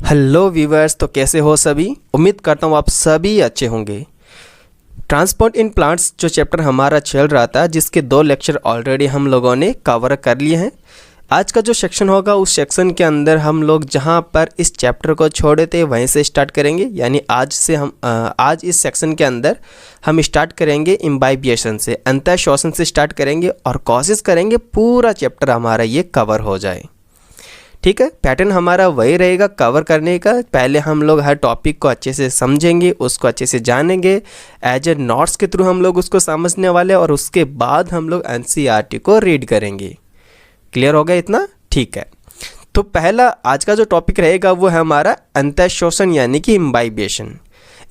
Hello viewers, तो कैसे हो सभी। उम्मीद करता हूँ आप सभी अच्छे होंगे। ट्रांसपोर्ट इन प्लांट्स जो चैप्टर हमारा चल रहा था, जिसके 2 लेक्चर ऑलरेडी हम लोगों ने कवर कर लिए हैं। आज का जो सेक्शन होगा उस सेक्शन के अंदर हम लोग जहाँ पर इस चैप्टर को छोड़े थे वहीं से स्टार्ट करेंगे। यानी आज इस सेक्शन के अंदर हम स्टार्ट करेंगे इम्बाइबिएशन से, अंतः श्वसन से स्टार्ट करेंगे और कोशिश करेंगे पूरा चैप्टर हमारा ये कवर हो जाए। ठीक है, पैटर्न हमारा वही रहेगा कवर करने का। पहले हम लोग हर टॉपिक को अच्छे से समझेंगे, उसको अच्छे से जानेंगे, एज ए नोट्स के थ्रू हम लोग उसको समझने वाले, और उसके बाद हम लोग एनसीईआरटी को रीड करेंगे। क्लियर हो गया इतना? ठीक है। तो पहला आज का जो टॉपिक रहेगा वो है हमारा अंतःश्वसन यानी कि इम्बाइबिएशन।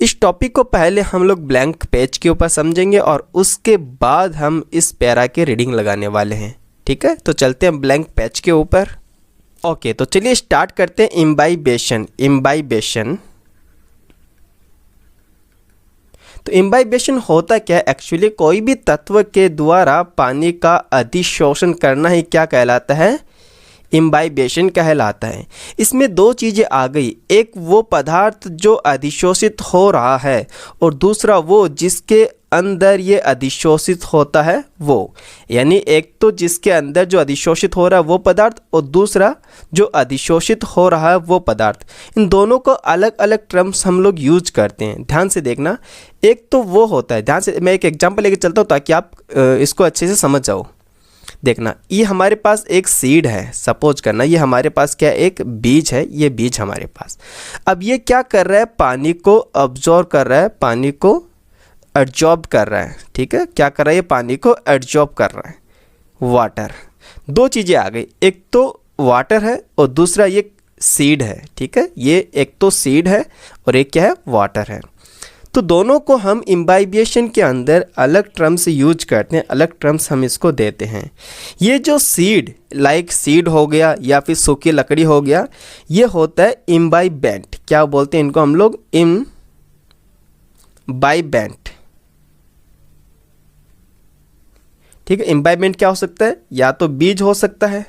इस टॉपिक को पहले हम लोग ब्लैंक पेज के ऊपर समझेंगे और उसके बाद हम इस पैरा के रीडिंग लगाने वाले हैं। ठीक है, तो चलते हैं ब्लैंक पेज के ऊपर। ओके, तो चलिए स्टार्ट करते हैं इम्बाइबिएशन। तो इम्बाइबिएशन होता क्या है? एक्चुअली कोई भी तत्व के द्वारा पानी का अधिशोषण करना ही क्या कहलाता है? इम्बाइबिएशन कहलाता है। इसमें 2 चीज़ें आ गई, एक वो पदार्थ जो अधिशोषित हो रहा है और दूसरा वो जिसके अंदर ये अधिशोषित होता है वो। यानी एक तो जिसके अंदर जो अधिशोषित हो रहा है वो पदार्थ और दूसरा जो अधिशोषित हो रहा है वो पदार्थ। इन दोनों को अलग अलग टर्म्स हम लोग यूज करते हैं, ध्यान से देखना। एक तो वो होता है, ध्यान से मैं एक एग्जांपल लेके चलता हूँ ताकि आप इसको अच्छे से समझ जाओ। देखना, ये हमारे पास एक सीड है, सपोज करना ये हमारे पास क्या है, एक बीज है। ये बीज हमारे पास अब ये क्या कर रहा है? पानी को अब्जॉर्ब कर रहा है, पानी को एब्जॉर्ब कर रहा है। ठीक है, क्या कर रहा है? ये पानी को एब्जॉर्ब कर रहा है, वाटर। 2 चीज़ें आ गई, एक तो वाटर है और दूसरा ये सीड है। ठीक है, ये एक तो सीड है और एक क्या है? वाटर है। तो दोनों को हम इम्बाइबिएशन के अंदर अलग टर्म्स यूज करते हैं, अलग टर्म्स हम इसको देते हैं। ये जो सीड, लाइक सीड हो गया या फिर सूखी लकड़ी हो गया, ये होता है इम्बाइबेंट। क्या बोलते हैं इनको हम लोग? इम्बाइबेंट। ठीक है, इम्बाइबेंट क्या हो सकता है? या तो बीज हो सकता है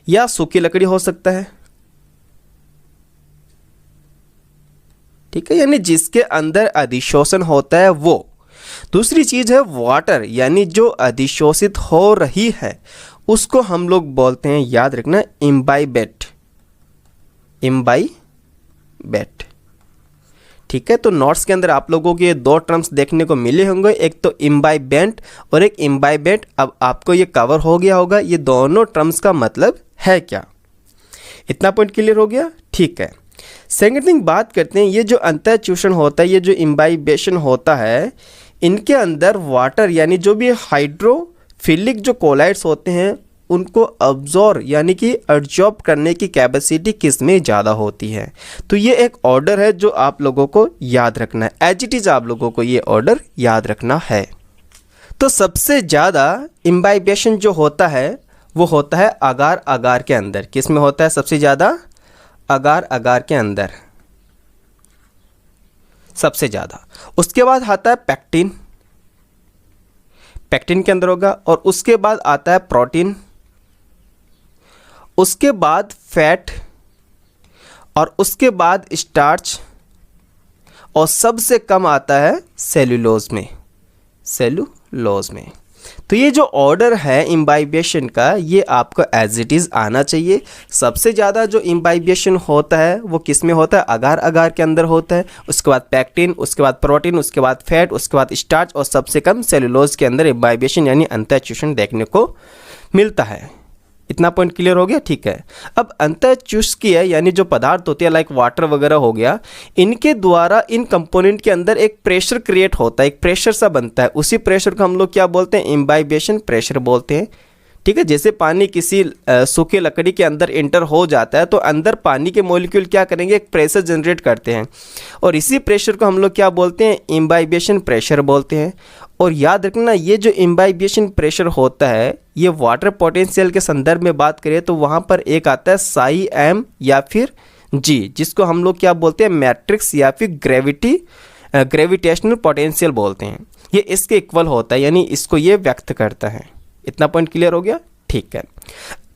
या सूखी लकड़ी हो सकता है। ठीक है, यानी जिसके अंदर अधिशोषण होता है वो। दूसरी चीज है वाटर, यानी जो अधिशोषित हो रही है उसको हम लोग बोलते हैं, याद रखना, इम्बाइबेट। इम्बाइबेट। ठीक है, तो नोट्स के अंदर आप लोगों को ये 2 टर्म्स देखने को मिले होंगे, एक तो इम्बाइबेंट और एक इम्बाइबेट। अब आपको ये कवर हो गया होगा ये दोनों टर्म्स का मतलब है क्या। इतना पॉइंट क्लियर हो गया? ठीक है। सेकेंड थिंग बात करते हैं, ये जो अंतःचूषण होता है, ये जो इम्बाइबिएशन होता है, इनके अंदर वाटर यानी जो भी हाइड्रोफिलिक जो कोलाइड्स होते हैं उनको अब्जॉर्ब यानी कि एब्जॉर्ब करने की कैपेसिटी किसमें ज़्यादा होती है। तो ये एक ऑर्डर है जो आप लोगों को याद रखना है, एज इट इज आप लोगों को ये ऑर्डर याद रखना है। तो सबसे ज़्यादा इम्बाइबिएशन जो होता है वो होता है अगार अगार के अंदर। किस में होता है सबसे ज़्यादा? अगार अगार के अंदर सबसे ज़्यादा। उसके बाद आता है पैक्टिन, पैक्टिन के अंदर होगा, और उसके बाद आता है प्रोटीन, उसके बाद फैट, और उसके बाद स्टार्च, और सबसे कम आता है सेलुलोज में, सेलुलोज में। तो ये जो ऑर्डर है इम्बाइबिएशन का ये आपको एज इट इज़ आना चाहिए। सबसे ज़्यादा जो इम्बाइबिएशन होता है वो किस में होता है? अगार अगार के अंदर होता है। उसके बाद पैक्टिन, उसके बाद प्रोटीन, उसके बाद फैट, उसके बाद स्टार्च, और सबसे कम सेलुलोज के अंदर इम्बाइबिएशन यानी अंतःचूषण देखने को मिलता है। इतना पॉइंट क्लियर हो गया? ठीक है। अब अंतःचुष्कीय यानी जो पदार्थ होती है लाइक वाटर वगैरह हो गया, इनके द्वारा इन कंपोनेंट के अंदर एक प्रेशर क्रिएट होता है, एक प्रेशर सा बनता है। उसी प्रेशर को हम लोग क्या बोलते हैं? इम्बाइबिएशन प्रेशर बोलते हैं। ठीक है, जैसे पानी किसी सूखी लकड़ी के अंदर इंटर हो जाता है तो अंदर पानी के मॉलिक्यूल क्या करेंगे? एक प्रेशर जनरेट करते हैं, और इसी प्रेशर को हम लोग क्या बोलते हैं? इम्बाइबिएशन प्रेशर बोलते हैं। और याद रखना, ये जो इम्बाइबिएशन प्रेशर होता है ये वाटर पोटेंशियल के संदर्भ में बात करें तो वहाँ पर एक आता है साई एम या फिर जी, जिसको हम लोग क्या बोलते हैं? मैट्रिक्स या फिर ग्रेविटेशनल पोटेंशियल बोलते हैं। ये इसके इक्वल होता है, यानी इसको ये व्यक्त करता है। इतना पॉइंट क्लियर हो गया? ठीक है।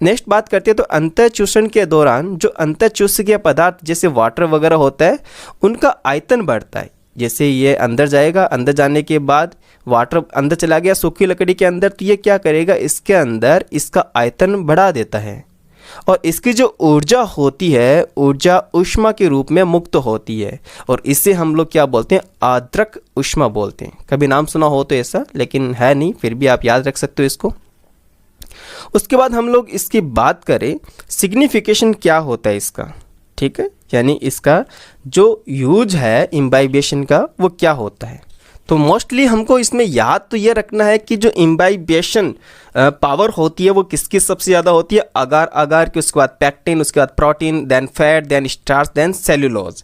नेक्स्ट बात करते हैं तो अंतःचूषण के दौरान जो अंतःचूषकीय पदार्थ जैसे वाटर वगैरह होता है उनका आयतन बढ़ता है। जैसे ये अंदर जाएगा, अंदर जाने के बाद वाटर अंदर चला गया सूखी लकड़ी के अंदर, तो ये क्या करेगा, इसके अंदर इसका आयतन बढ़ा देता है और इसकी जो ऊर्जा होती है, ऊर्जा ऊष्मा के रूप में मुक्त होती है और इसे हम लोग क्या बोलते हैं, आद्रक ऊष्मा बोलते हैं। कभी नाम सुना हो तो ऐसा, लेकिन है नहीं, फिर भी आप याद रख सकते हो इसको। उसके बाद हम लोग इसकी बात करें सिग्निफिकेशन क्या होता है इसका, ठीक है, यानी इसका जो यूज है इम्बाइबेशन का वो क्या होता है। तो मोस्टली हमको इसमें याद तो ये रखना है कि जो इम्बाइबेशन पावर होती है वो किसकी सबसे ज़्यादा होती है, अगार अगार की, उसके बाद पैक्टिन, उसके बाद protein, then fat, then starch, then cellulose.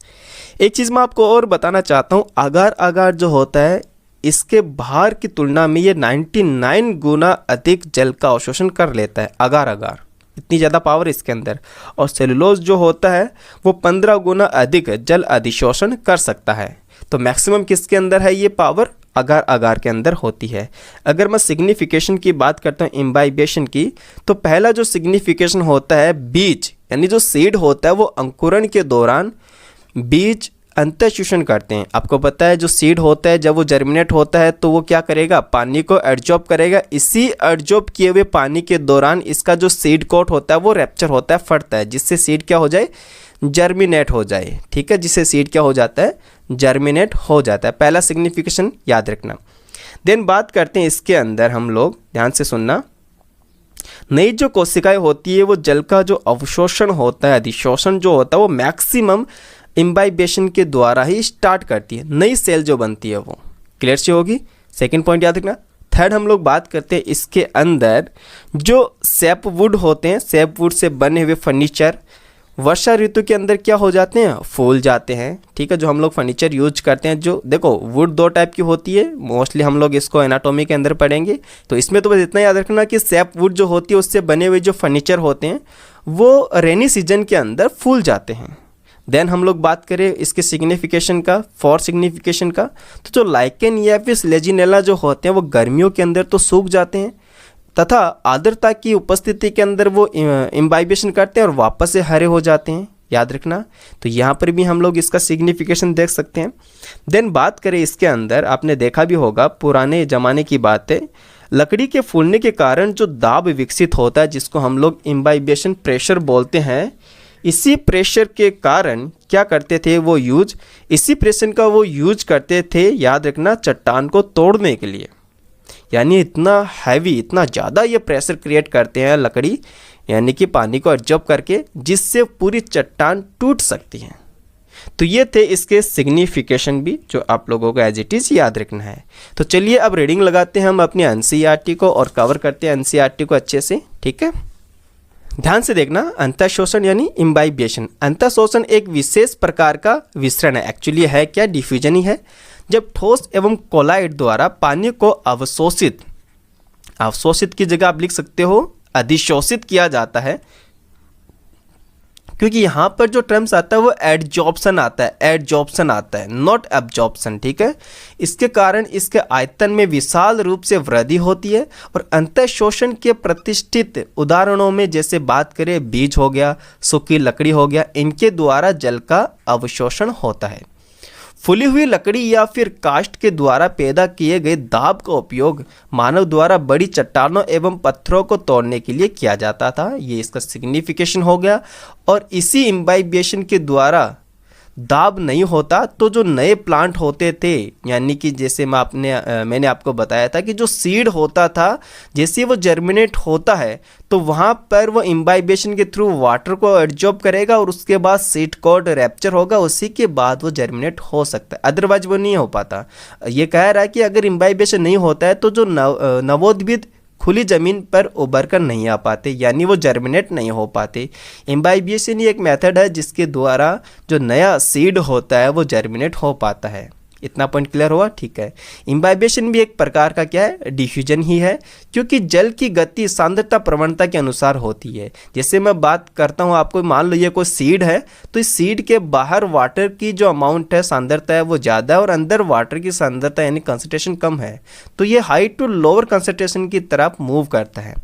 एक चीज़ मैं आपको और बताना चाहता हूँ, अगार अगार जो होता है इसके भार की तुलना में ये 99 गुना अधिक जल का अवशोषण कर लेता है, अगार अगार, इतनी ज़्यादा पावर इसके अंदर। और सेलुलोज जो होता है वो 15 गुना अधिक जल अधिशोषण कर सकता है। तो मैक्सिमम किसके अंदर है ये पावर, अगार अगार के अंदर होती है। अगर मैं सिग्निफिकेशन की बात करता हूँ इम्बाइबेशन की, तो पहला जो सिग्निफिकेशन होता है बीज, यानी जो सीड होता है वो अंकुरण के दौरान बीज अंतःचूषण करते हैं। आपको पता है जो सीड होता है जब वो जर्मिनेट होता है तो वो क्या करेगा, पानी को एब्जॉर्ब करेगा। इसी एब्जॉर्ब किए हुए पानी के दौरान इसका जो सीड कोट होता है वो रैप्चर होता है, फटता है, जिससे सीड क्या हो जाए, जर्मिनेट हो जाए, ठीक है, जिससे सीड क्या हो जाता है, जर्मिनेट हो जाता है। पहला सिग्निफिकेशन याद रखना। देन बात करते हैं इसके अंदर हम लोग, ध्यान से सुनना, नई जो कोशिकाएं होती है वो जल का जो अवशोषण होता है, अधिशोषण जो होता है वो मैक्सिमम इम्बाइबेशन के द्वारा ही स्टार्ट करती है। नई सेल जो बनती है वो क्लियर सी होगी। सेकंड पॉइंट याद रखना। थर्ड हम लोग बात करते हैं इसके अंदर जो सैपवुड होते हैं, सैपवुड से बने हुए फर्नीचर वर्षा ऋतु के अंदर क्या हो जाते हैं, फूल जाते हैं, ठीक है। जो हम लोग फर्नीचर यूज करते हैं, जो देखो वुड दो टाइप की होती है, मोस्टली हम लोग इसको एनाटॉमी के अंदर पढ़ेंगे, तो इसमें तो बस इतना याद रखना कि सैपवुड जो होती है उससे बने हुए जो फर्नीचर होते हैं वो रेनी सीजन के अंदर फूल जाते हैं। देन हम लोग बात करें इसके सिग्निफिकेशन का, फॉर सिग्निफिकेशन का, तो जो लाइकेन या फिर लेजिनेला जो होते हैं वो गर्मियों के अंदर तो सूख जाते हैं तथा आर्द्रता की उपस्थिति के अंदर वो इम्बाइबेशन करते हैं और वापस से हरे हो जाते हैं, याद रखना। तो यहाँ पर भी हम लोग इसका सिग्निफिकेशन देख सकते हैं। देन बात करें इसके अंदर, आपने देखा भी होगा पुराने ज़माने की बात है, लकड़ी के फूलने के कारण जो दाब विकसित होता है जिसको हम लोग इम्बाइबेशन प्रेशर बोलते हैं, इसी प्रेशर के कारण क्या करते थे वो यूज, इसी प्रेशर का वो यूज करते थे, याद रखना, चट्टान को तोड़ने के लिए। यानी इतना हैवी, इतना ज़्यादा ये प्रेशर क्रिएट करते हैं लकड़ी, यानी कि पानी को एब्जॉर्ब करके, जिससे पूरी चट्टान टूट सकती है। तो ये थे इसके सिग्निफिकेशन भी, जो आप लोगों को एज इट इज़ याद रखना है। तो चलिए अब रीडिंग लगाते हैं हम अपनी एनसीईआरटी को और कवर करते हैं एनसीईआरटी को अच्छे से, ठीक है। ध्यान से देखना, अंतःशोषण यानी इम्बाइबेशन। अंतःशोषण एक विशेष प्रकार का विसरण है, एक्चुअली है क्या, डिफ्यूजन ही है। जब ठोस एवं कोलाइड द्वारा पानी को अवशोषित की जगह आप लिख सकते हो अधिशोषित किया जाता है, क्योंकि यहाँ पर जो टर्म्स आता है वो एडजॉर्प्शन आता है, एडजॉर्प्शन आता है, नॉट एब्जॉर्प्शन, ठीक है। इसके कारण इसके आयतन में विशाल रूप से वृद्धि होती है और अंतःशोषण के प्रतिष्ठित उदाहरणों में जैसे बात करें बीज हो गया, सूखी लकड़ी हो गया, इनके द्वारा जल का अवशोषण होता है। फूली हुई लकड़ी या फिर काष्ठ के द्वारा पैदा किए गए दाब का उपयोग मानव द्वारा बड़ी चट्टानों एवं पत्थरों को तोड़ने के लिए किया जाता था, ये इसका सिग्निफिकेशन हो गया। और इसी इम्बाइबेशन के द्वारा दाब नहीं होता तो जो नए प्लांट होते थे, यानी कि जैसे मैंने आपको बताया था कि जो सीड होता था जैसे वो जर्मिनेट होता है तो वहाँ पर वो इम्बाइबेशन के थ्रू वाटर को एब्जॉर्ब करेगा और उसके बाद सीड कोट रैप्चर होगा, उसी के बाद वो जर्मिनेट हो सकता है, अदरवाइज वो नहीं हो पाता। ये कह रहा है कि अगर इम्बाइबेशन नहीं होता है तो जो नवोद्भिद खुली ज़मीन पर उभर कर नहीं आ पाते, यानी वो जर्मिनेट नहीं हो पाते। इम्बाइबेशन ही एक मेथड है जिसके द्वारा जो नया सीड होता है वो जर्मिनेट हो पाता है। इतना पॉइंट क्लियर हुआ, ठीक है। इम्बाइबेशन भी एक प्रकार का क्या है, डिफ्यूजन ही है, क्योंकि जल की गति सांद्रता प्रवणता के अनुसार होती है। जैसे मैं बात करता हूँ आपको, मान लो ये कोई सीड है, तो इस सीड के बाहर वाटर की जो अमाउंट है, सांद्रता है, वो ज़्यादा है और अंदर वाटर की सांद्रता यानी कंसंट्रेशन कम है, तो ये हाई टू लोअर कंसंट्रेशन की तरफ मूव करता है।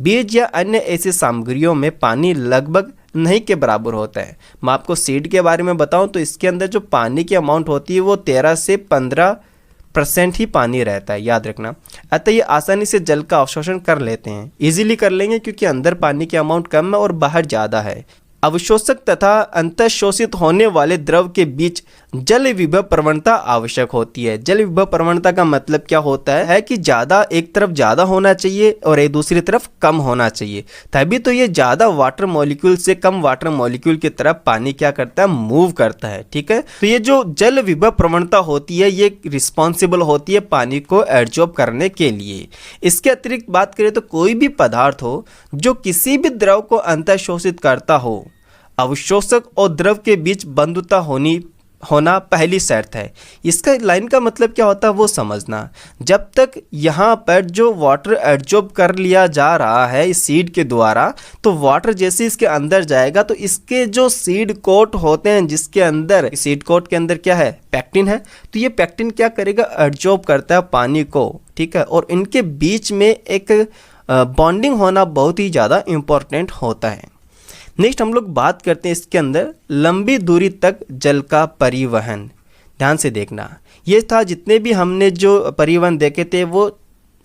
बीज या अन्य ऐसी सामग्रियों में पानी लगभग नहीं के बराबर होता है। मैं आपको सीड के बारे में बताऊं तो इसके अंदर जो पानी की अमाउंट होती है वो 13 से 15% ही पानी रहता है, याद रखना। अतः ये आसानी से जल का अवशोषण कर लेते हैं, इजीली कर लेंगे, क्योंकि अंदर पानी की अमाउंट कम है और बाहर ज़्यादा है। अवशोषक तथा अंतःशोषित होने वाले द्रव के बीच जल विभव प्रवणता आवश्यक होती है। जल विभव प्रवणता का मतलब क्या होता है कि ज़्यादा एक तरफ ज़्यादा होना चाहिए और एक दूसरी तरफ कम होना चाहिए, तभी तो ये ज़्यादा वाटर मॉलिक्यूल से कम वाटर मॉलिक्यूल की तरफ पानी क्या करता है, मूव करता है, ठीक है। तो ये जो जल विभव प्रवणता होती है ये रिस्पॉन्सिबल होती है पानी को एब्जॉर्ब करने के लिए। इसके अतिरिक्त बात करें तो कोई भी पदार्थ हो जो किसी भी द्रव को अंतःशोषित करता हो, अवशोषक और द्रव के बीच बंधुता होना पहली शर्त है। इसका लाइन का मतलब क्या होता है वो समझना। जब तक यहाँ पर जो वाटर एब्जॉर्ब कर लिया जा रहा है इस सीड के द्वारा, तो वाटर जैसे इसके अंदर जाएगा तो इसके जो सीड कोट होते हैं, जिसके अंदर सीड कोट के अंदर क्या है, पैक्टिन है, तो ये पैक्टिन क्या करेगा, एब्जॉर्ब करता है पानी को, ठीक है। और इनके बीच में एक बॉन्डिंग होना बहुत ही ज़्यादा इम्पोर्टेंट होता है। नेक्स्ट हम लोग बात करते हैं इसके अंदर लंबी दूरी तक जल का परिवहन। ध्यान से देखना, ये था जितने भी हमने जो परिवहन देखे थे वो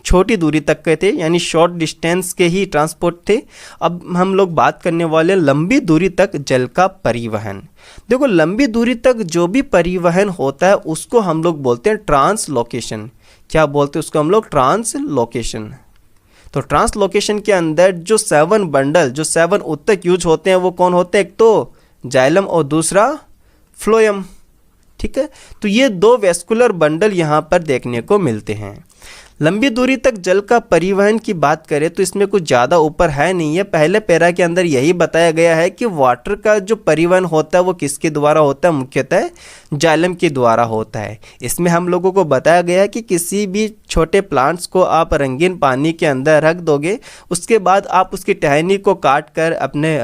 छोटी दूरी तक के थे, यानी शॉर्ट डिस्टेंस के ही ट्रांसपोर्ट थे। अब हम लोग बात करने वाले लंबी दूरी तक जल का परिवहन। देखो, लंबी दूरी तक जो भी परिवहन होता है उसको हम लोग बोलते हैं ट्रांसलोकेशन। क्या बोलते हैं उसको हम लोग, ट्रांसलोकेशन। तो ट्रांसलोकेशन के अंदर जो 7 बंडल, जो 7 उत्तक यूज होते हैं वो कौन होते हैं, एक तो जाइलम और दूसरा फ्लोएम, ठीक है। तो ये 2 वेस्कुलर बंडल यहाँ पर देखने को मिलते हैं। लंबी दूरी तक जल का परिवहन की बात करें तो इसमें कुछ ज़्यादा ऊपर है नहीं है। पहले पैरा के अंदर यही बताया गया है कि वाटर का जो परिवहन होता है वो किसके द्वारा होता है, मुख्यतः जाइलम के द्वारा होता है। इसमें हम लोगों को बताया गया है कि किसी भी छोटे प्लांट्स को आप रंगीन पानी के अंदर रख दोगे, उसके बाद आप उसकी टहनी को काट कर अपने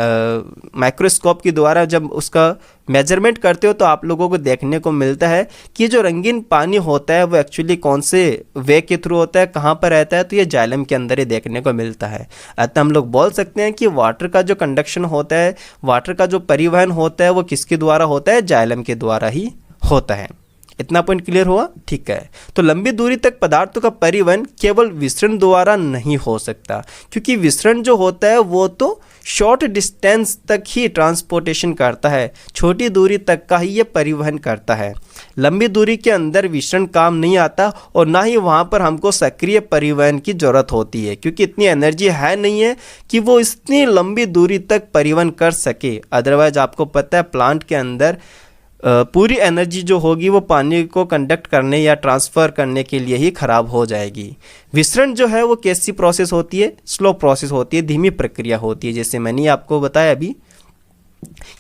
माइक्रोस्कोप के द्वारा जब उसका मेजरमेंट करते हो तो आप लोगों को देखने को मिलता है कि जो रंगीन पानी होता है वो एक्चुअली कौन से वे के थ्रू होता है, कहाँ पर रहता है, तो ये जाइलम के अंदर ही देखने को मिलता है। अतः हम लोग बोल सकते हैं कि वाटर का जो कंडक्शन होता है, वाटर का जो परिवहन होता है वो किसके द्वारा होता है, जाइलम के द्वारा ही होता है। इतना पॉइंट क्लियर हुआ, ठीक है। तो लंबी दूरी तक पदार्थों का परिवहन केवल विसरण द्वारा नहीं हो सकता, क्योंकि विसरण जो होता है वो तो शॉर्ट डिस्टेंस तक ही ट्रांसपोर्टेशन करता है, छोटी दूरी तक का ही ये परिवहन करता है। लंबी दूरी के अंदर विसरण काम नहीं आता और ना ही वहाँ पर हमको सक्रिय परिवहन की ज़रूरत होती है, क्योंकि इतनी एनर्जी है नहीं है कि वो इतनी लंबी दूरी तक परिवहन कर सके। अदरवाइज आपको पता है प्लांट के अंदर पूरी एनर्जी जो होगी वो पानी को कंडक्ट करने या ट्रांसफ़र करने के लिए ही खराब हो जाएगी। विसरण जो है वो कैसी प्रोसेस होती है, स्लो प्रोसेस होती है, धीमी प्रक्रिया होती है। जैसे मैंने आपको बताया अभी,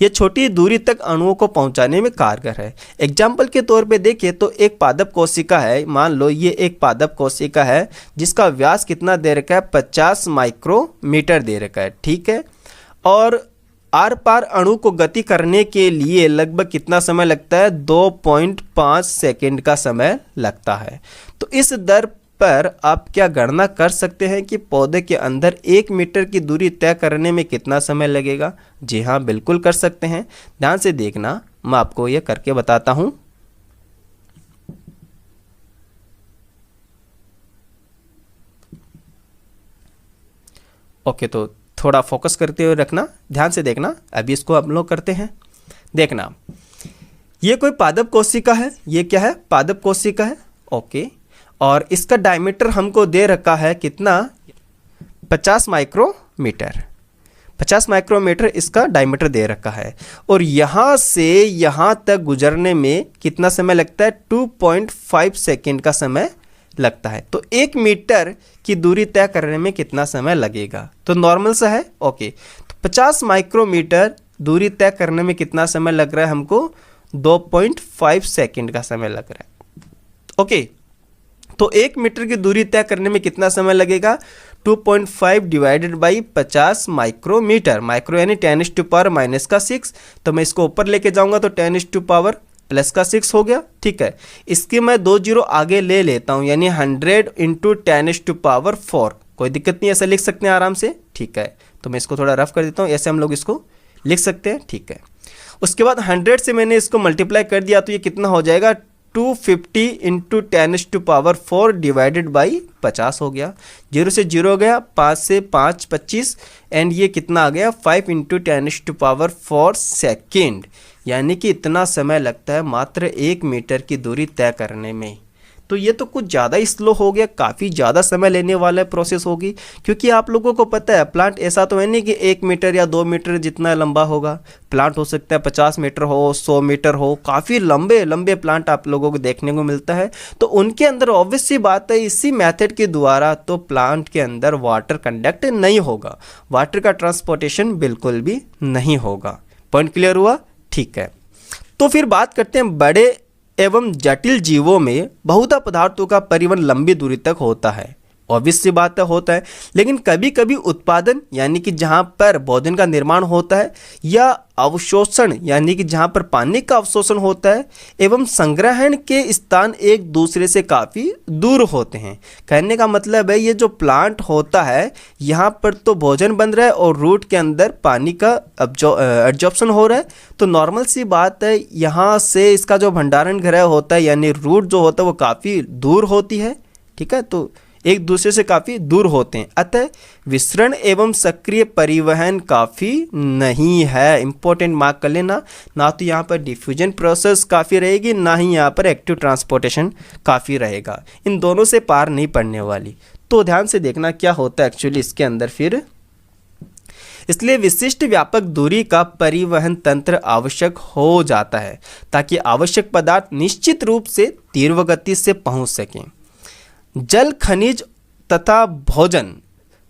ये छोटी दूरी तक अणुओं को पहुंचाने में कारगर है। एग्जाम्पल के तौर पे देखें तो एक पादप कोशिका है, मान लो ये एक पादप कोशिका है जिसका व्यास कितना दे रखा है, 50 माइक्रोमीटर दे रखा है, ठीक है। और आर पार अणु को गति करने के लिए लगभग कितना समय लगता है, 2.5 सेकेंड का समय लगता है। तो इस दर पर आप क्या गणना कर सकते हैं कि पौधे के अंदर 1 मीटर की दूरी तय करने में कितना समय लगेगा? जी हाँ, बिल्कुल कर सकते हैं। ध्यान से देखना, मैं आपको ये करके बताता हूँ। ओके, तो थोड़ा फोकस करते हुए रखना, ध्यान से देखना। अभी इसको हम लोग करते हैं। देखना, ये कोई पादप कोशिका है, ये क्या है, पादप कोशिका है, ओके। और इसका डायमीटर हमको दे रखा है कितना, 50 माइक्रोमीटर। 50 माइक्रोमीटर इसका डायमीटर दे रखा है। और यहाँ से यहाँ तक गुजरने में कितना समय लगता है, 2.5 सेकेंड का समय लगता है। तो 1 मीटर की दूरी तय करने में कितना समय लगेगा? तो नॉर्मल सा है, ओके। तो 50 माइक्रोमीटर दूरी तय करने में कितना समय लग रहा है हमको, 2.5 सेकेंड का समय लग रहा है। ओके, तो 1 मीटर की दूरी तय करने में कितना समय लगेगा? 2.5 डिवाइडेड बाई 50 माइक्रोमीटर। माइक्रो यानी 10⁻⁻⁶, तो मैं इसको ऊपर लेके जाऊंगा तो 10⁻⁻6 हो गया। ठीक है, इसके मैं 2 जीरो आगे ले लेता हूं, यानी 100 इंटू 10⁻⁴। कोई दिक्कत नहीं, ऐसा लिख सकते हैं आराम से। ठीक है, तो मैं इसको थोड़ा रफ कर देता हूं, ऐसे हम लोग इसको लिख सकते हैं। ठीक है, उसके बाद 100 से मैंने इसको मल्टीप्लाई कर दिया तो ये कितना हो जाएगा? 250 इंटू 10⁻⁴ डिवाइडेड बाई 50 हो गया। 0 से 0 हो गया, 5 से 5 25, एंड ये कितना आ गया? 5 इंटू 10⁻⁴ सेकेंड, यानी कि इतना समय लगता है मात्र 1 मीटर की दूरी तय करने में। तो ये तो कुछ ज़्यादा ही स्लो हो गया, काफ़ी ज़्यादा समय लेने वाला प्रोसेस होगी, क्योंकि आप लोगों को पता है प्लांट ऐसा तो है नहीं कि 1 मीटर या 2 मीटर जितना लंबा होगा। प्लांट हो सकता है 50 मीटर हो, 100 मीटर हो, काफ़ी लंबे लंबे प्लांट आप लोगों को देखने को मिलता है। तो उनके अंदर ऑब्वियस सी बात है, इसी मेथड के द्वारा तो प्लांट के अंदर वाटर कंडक्ट नहीं होगा, वाटर का ट्रांसपोर्टेशन बिल्कुल भी नहीं होगा। पॉइंट क्लियर हुआ? ठीक है, तो फिर बात करते हैं बड़े एवं जटिल जीवों में बहुधा पदार्थों का परिवहन लंबी दूरी तक होता है। ऑब्वियस सी बात है, होता है, लेकिन कभी कभी उत्पादन यानी कि जहाँ पर भोजन का निर्माण होता है, या अवशोषण यानी कि जहाँ पर पानी का अवशोषण होता है, एवं संग्रहण के स्थान एक दूसरे से काफ़ी दूर होते हैं। कहने का मतलब है ये जो प्लांट होता है यहाँ पर तो भोजन बन रहा है और रूट के अंदर पानी का एब्जॉर्प्शन हो रहा है, तो नॉर्मल सी बात है यहाँ से इसका जो भंडारण गृह होता है यानी रूट जो होता है वो काफ़ी दूर होती है। ठीक है, तो एक दूसरे से काफ़ी दूर होते हैं, अतः विसरण एवं सक्रिय परिवहन काफ़ी नहीं है। इंपॉर्टेंट मार्क कर लेना, ना तो यहाँ पर डिफ्यूजन प्रोसेस काफ़ी रहेगी, ना ही यहाँ पर एक्टिव ट्रांसपोर्टेशन काफ़ी रहेगा। इन दोनों से पार नहीं पड़ने वाली। तो ध्यान से देखना क्या होता है एक्चुअली इसके अंदर फिर। इसलिए विशिष्ट व्यापक दूरी का परिवहन तंत्र आवश्यक हो जाता है ताकि आवश्यक पदार्थ निश्चित रूप से तीव्र गति से पहुँच सकें। जल, खनिज तथा भोजन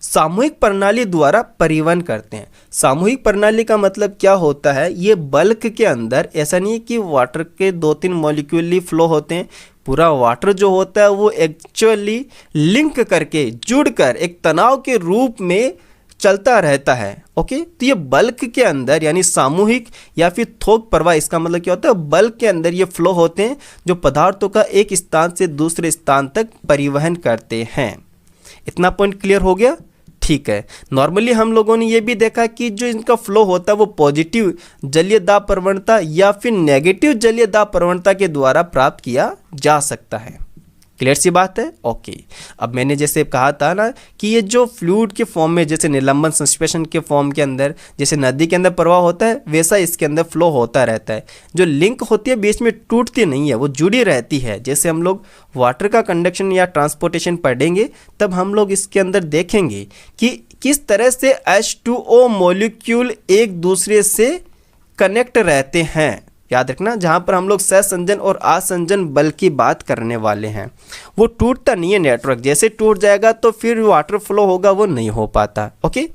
सामूहिक प्रणाली द्वारा परिवहन करते हैं। सामूहिक प्रणाली का मतलब क्या होता है? ये बल्क के अंदर ऐसा नहीं है कि वाटर के 2-3 मॉलिक्यूल फ्लो होते हैं। पूरा वाटर जो होता है वो एक्चुअली लिंक करके जुड़कर एक तनाव के रूप में चलता रहता है। ओके, तो ये बल्क के अंदर यानी सामूहिक या फिर थोक प्रवाह, इसका मतलब क्या होता है? बल्क के अंदर ये फ्लो होते हैं जो पदार्थों का एक स्थान से दूसरे स्थान तक परिवहन करते हैं। इतना पॉइंट क्लियर हो गया? ठीक है, नॉर्मली हम लोगों ने ये भी देखा कि जो इनका फ्लो होता है वो पॉजिटिव जलीय दाब प्रवणता या फिर नेगेटिव जलीय दाब प्रवणता के द्वारा प्राप्त किया जा सकता है। क्लियर सी बात है? ओके, अब मैंने जैसे कहा था ना कि ये जो फ्लूइड के फॉर्म में, जैसे निलंबन संश्लेषण के फॉर्म के अंदर जैसे नदी के अंदर प्रवाह होता है, वैसा इसके अंदर फ्लो होता रहता है। जो लिंक होती है बीच में टूटती नहीं है, वो जुड़ी रहती है। जैसे हम लोग वाटर का कंडक्शन या ट्रांसपोर्टेशन पढ़ेंगे तब हम लोग इसके अंदर देखेंगे कि किस तरह से H2O मॉलिक्यूल एक दूसरे से कनेक्ट रहते हैं। याद रखना, जहाँ पर हम लोग सहसंजन और आसंजन बल की बात करने वाले हैं, वो टूटता नहीं है नेटवर्क। जैसे टूट जाएगा तो फिर वाटर फ्लो होगा वो नहीं हो पाता। ओके,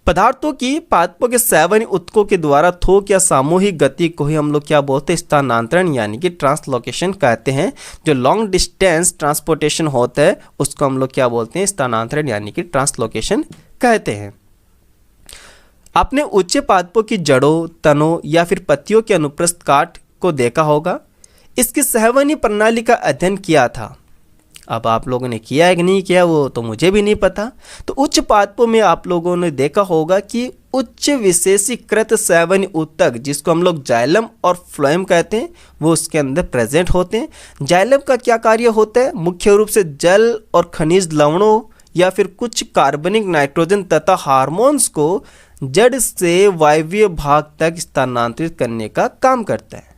पदार्थों की पादपों के सेवन उत्कों के द्वारा थोक या सामूहिक गति को ही हम लोग क्या बोलते हैं? स्थानांतरण यानी कि ट्रांसलोकेशन कहते हैं। जो लॉन्ग डिस्टेंस ट्रांसपोर्टेशन होता है उसको हम लोग क्या बोलते हैं? स्थानांतरण यानी कि ट्रांसलोकेशन कहते हैं। आपने उच्च पादपों की जड़ों, तनों या फिर पत्तियों के अनुप्रस्थ काट को देखा होगा। इसकी सहवनी प्रणाली का अध्ययन किया था। अब आप लोगों ने किया है कि नहीं किया वो तो मुझे भी नहीं पता। तो उच्च पादपों में आप लोगों ने देखा होगा कि उच्च विशेषीकृत सहवनी ऊतक, जिसको हम लोग जाइलम और फ्लोएम कहते हैं, वो उसके अंदर प्रेजेंट होते हैं। जाइलम का क्या कार्य होता है? मुख्य रूप से जल और खनिज लवणों या फिर कुछ कार्बनिक, नाइट्रोजन तथा हार्मोन्स को जड़ से वायवीय भाग तक स्थानांतरित करने का काम करता है।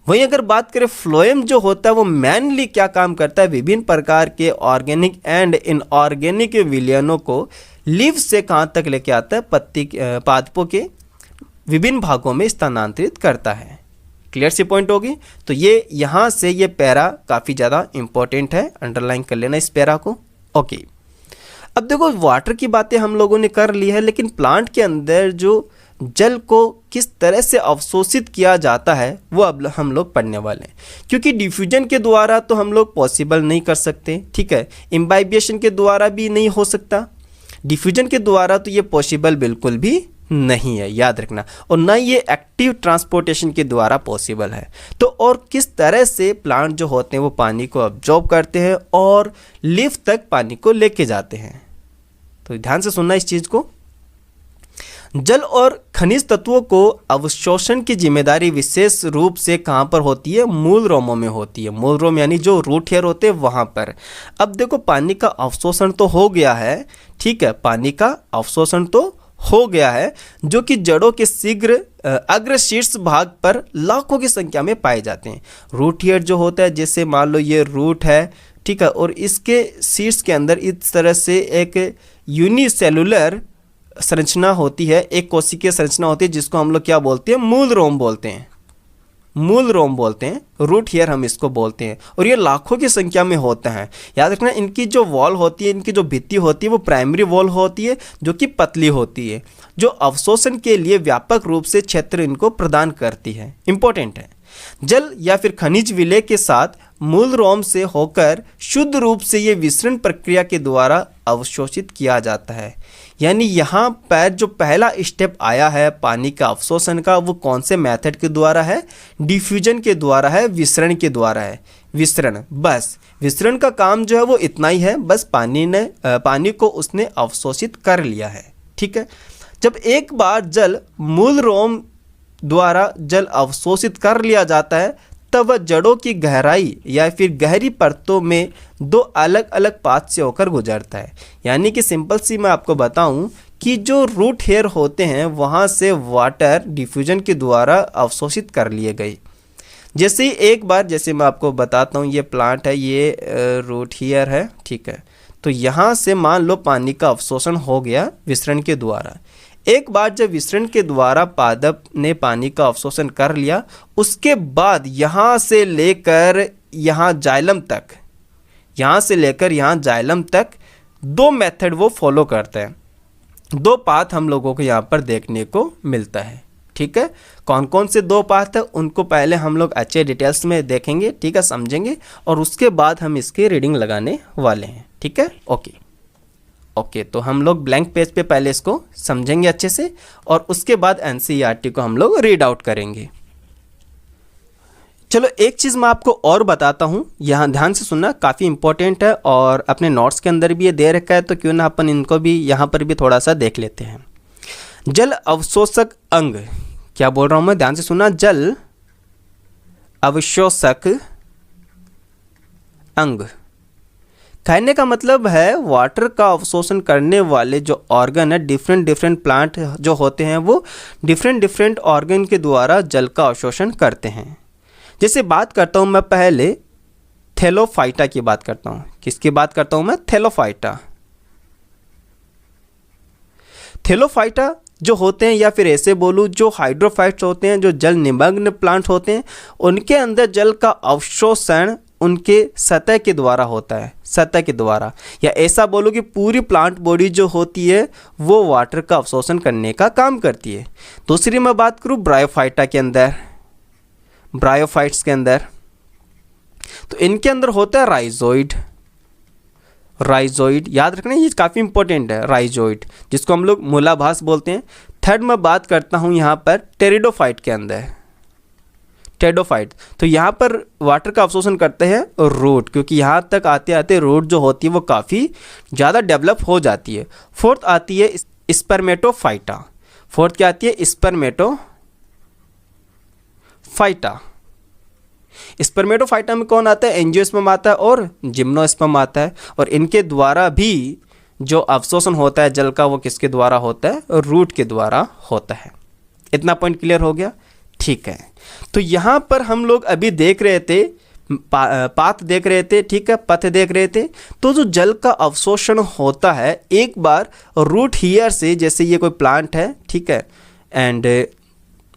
वहीं अगर बात करें फ्लोएम जो होता है वो मेनली क्या काम करता है? विभिन्न प्रकार के ऑर्गेनिक एंड इनऑर्गेनिक विलयनों को लीव से कहाँ तक लेके आता है? पत्ती पादपों के विभिन्न भागों में स्थानांतरित करता है। क्लियर सी पॉइंट होगी? तो ये यहाँ से ये पैरा काफ़ी ज़्यादा इंपॉर्टेंट है, अंडरलाइन कर लेना इस पैरा को। ओके, अब देखो वाटर की बातें हम लोगों ने कर ली है, लेकिन प्लांट के अंदर जो जल को किस तरह से अवशोषित किया जाता है वो अब हम लोग पढ़ने वाले हैं, क्योंकि डिफ्यूजन के द्वारा तो हम लोग पॉसिबल नहीं कर सकते, ठीक है, इम्बाइबिएशन के द्वारा भी नहीं हो सकता, डिफ्यूजन के द्वारा तो ये पॉसिबल बिल्कुल भी नहीं है, याद रखना, और ना ये एक्टिव ट्रांसपोर्टेशन के द्वारा पॉसिबल है। तो और किस तरह से प्लांट जो होते हैं वो पानी को अब्जॉर्ब करते हैं और लीफ तक पानी को लेके जाते हैं। तो ध्यान से सुनना इस चीज़ को। जल और खनिज तत्वों को अवशोषण की जिम्मेदारी विशेष रूप से कहाँ पर होती है? मूल रोमों में होती है। मूल रोम यानी जो रूट हेयर होते हैं वहाँ पर। अब देखो पानी का अवशोषण तो हो गया है, ठीक है, पानी का अवशोषण तो हो गया है, जो कि जड़ों के शीघ्र अग्र शीर्ष भाग पर लाखों की संख्या में पाए जाते हैं। रूट हेयर जो होता है, जैसे मान लो ये रूट है, ठीक है, और इसके शीर्ष के अंदर इस तरह से एक यूनिसेलुलर संरचना होती है, एक कोशिकीय संरचना होती है, जिसको हम लोग क्या बोलते हैं? मूल रोम बोलते हैं, मूल रोम बोलते हैं, रूट हेयर हम इसको बोलते हैं, और ये लाखों की संख्या में होते हैं। याद रखना, इनकी जो वॉल होती है, इनकी जो भित्ति होती है वो प्राइमरी वॉल होती है, जो कि पतली होती है, जो अवशोषण के लिए व्यापक रूप से क्षेत्र इनको प्रदान करती है। इंपॉर्टेंट है। जल या फिर खनिज विलय के साथ मूल रोम से होकर शुद्ध रूप से ये विसरण प्रक्रिया के द्वारा अवशोषित किया जाता है। यानी यहाँ पर जो पहला स्टेप आया है पानी का अवशोषण का, वो कौन से मेथड के द्वारा है? डिफ्यूजन के द्वारा है, विसरण के द्वारा है। विसरण, बस विसरण का काम जो है वो इतना ही है, बस पानी को उसने अवशोषित कर लिया है, ठीक है। जब एक बार जल मूल रोम द्वारा जल अवशोषित कर लिया जाता है, तब वह जड़ों की गहराई या फिर गहरी परतों में दो अलग अलग पाथ से होकर गुजरता है। यानी कि सिंपल सी मैं आपको बताऊं कि जो रूट हेयर होते हैं वहाँ से वाटर डिफ्यूजन के द्वारा अवशोषित कर लिए गए। जैसे ही एक बार, जैसे मैं आपको बताता हूँ, ये प्लांट है, ये रूट हेयर है, ठीक है, तो यहाँ से मान लो पानी का अवशोषण हो गया विसरण के द्वारा। एक बार जब विसरण के द्वारा पादप ने पानी का अवशोषण कर लिया, उसके बाद यहाँ से लेकर यहाँ जाइलम तक, यहाँ से लेकर यहाँ जाइलम तक दो मेथड वो फॉलो करते हैं। दो पाथ हम लोगों को यहाँ पर देखने को मिलता है, ठीक है। कौन कौन से दो पाथ है उनको पहले हम लोग अच्छे डिटेल्स में देखेंगे, ठीक है, समझेंगे, और उसके बाद हम इसकी रीडिंग लगाने वाले हैं, ठीक है। ओके, तो हम लोग ब्लैंक पेज पे पहले इसको समझेंगे अच्छे से, और उसके बाद एनसीईआरटी को हम लोग रीड आउट करेंगे। चलो एक चीज़ मैं आपको और बताता हूँ, यहाँ ध्यान से सुनना, काफ़ी इंपॉर्टेंट है, और अपने नोट्स के अंदर भी ये दे रखा है, तो क्यों ना अपन इनको भी यहाँ पर भी थोड़ा सा देख लेते हैं। जल अवशोषक अंग, क्या बोल रहा हूँ मैं, ध्यान से सुनना, जल अवशोषक अंग, कहने का मतलब है वाटर का अवशोषण करने वाले जो ऑर्गन है, डिफरेंट प्लांट जो होते हैं वो डिफरेंट ऑर्गन के द्वारा जल का अवशोषण करते हैं। जैसे बात करता हूँ मैं पहले थैलोफाइटा की बात करता हूँ। किसकी बात करता हूँ मैं? थैलोफाइटा। थैलोफाइटा जो होते हैं, या फिर ऐसे बोलूँ जो हाइड्रोफाइट्स होते हैं, जो जल निमग्न प्लांट होते हैं, उनके अंदर जल का अवशोषण उनके सतह के द्वारा होता है, सतह के द्वारा, या ऐसा बोलो कि पूरी प्लांट बॉडी जो होती है वो वाटर का अवशोषण करने का काम करती है। दूसरी मैं बात करूँ ब्रायोफाइटा के अंदर, ब्रायोफाइट्स के अंदर, तो इनके अंदर होता है राइजोइड। राइजोइड याद रखना, ये काफ़ी इंपॉर्टेंट है, राइजोइड, जिसको हम लोग मूलाभास बोलते हैं। थर्ड मैं बात करता हूँ यहाँ पर टेरिडोफाइट के अंदर, टेडोफाइट, तो यहाँ पर वाटर का अवशोषण करते हैं रूट, क्योंकि यहाँ तक आते आते रूट जो होती है वो काफ़ी ज़्यादा डेवलप हो जाती है। फोर्थ आती है स्पर्मेटोफाइटा। फोर्थ क्या आती है? स्पर्मेटोफाइटा। स्पर्मेटोफाइटा में कौन आता है? एंजियोस्पर्म आता है और जिम्नोस्पर्म आता है, और इनके द्वारा भी जो अवशोषण होता है जल का वो किसके द्वारा होता है? रूट के द्वारा होता है। इतना पॉइंट क्लियर हो गया? ठीक है, तो यहाँ पर हम लोग अभी देख रहे थे, पाथ देख रहे थे, ठीक है, पथ देख रहे थे। तो जो जल का अवशोषण होता है एक बार रूट हियर से, जैसे ये कोई प्लांट है, ठीक है, एंड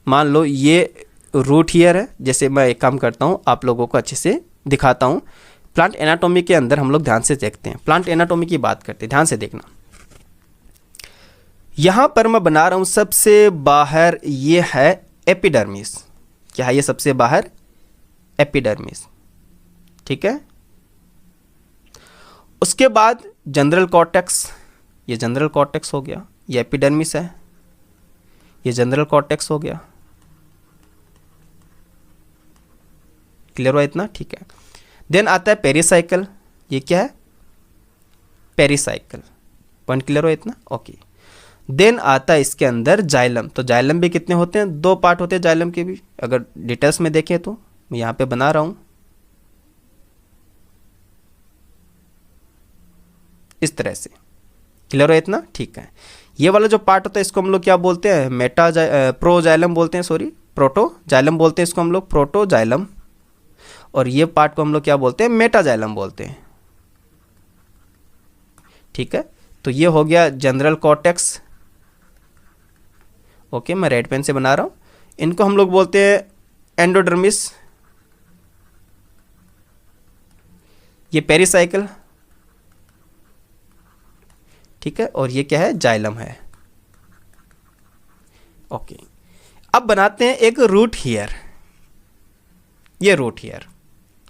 मान लो ये रूट हियर है, जैसे मैं एक काम करता हूँ आप लोगों को अच्छे से दिखाता हूँ। प्लांट एनाटॉमी के अंदर हम लोग ध्यान से देखते हैं, प्लांट एनाटॉमी की बात करते हैं, ध्यान से देखना। यहाँ पर मैं बना रहा हूँ सबसे बाहर, ये है एपिडर्मिस। क्या है ये सबसे बाहर? एपिडर्मिस। ठीक है। उसके बाद जनरल कॉर्टेक्स, ये जनरल कॉर्टेक्स हो गया, ये एपिडर्मिस है, ये जनरल कॉर्टेक्स हो गया। क्लियर हुआ इतना? ठीक है। देन आता है पेरिसाइकल, ये क्या है? पेरिसाइकल। पॉइंट क्लियर हुआ इतना? ओके। देन आता है इसके अंदर जाइलम। तो जाइलम भी कितने होते हैं? 2 पार्ट होते हैं जाइलम के भी, अगर डिटेल्स में देखें तो। मैं यहाँ पे बना रहा हूँ इस तरह से। क्लियर हो इतना? ठीक है। ये वाला जो पार्ट होता है इसको हम लोग क्या बोलते हैं? प्रोजाइलम बोलते हैं, सॉरी प्रोटोजाइलम बोलते हैं इसको हम लोग, प्रोटोजाइलम। और ये पार्ट को हम लोग क्या बोलते हैं? मेटाजाइलम बोलते हैं। ठीक है। तो ये हो गया जनरल कॉर्टेक्स। ओके, मैं रेड पेन से बना रहा हूं। इनको हम लोग बोलते हैं एंडोडर्मिस। ये पेरिसाइकल। ठीक है। और ये क्या है? जाइलम है। ओके। अब बनाते हैं एक रूट हेयर। ये रूट हेयर,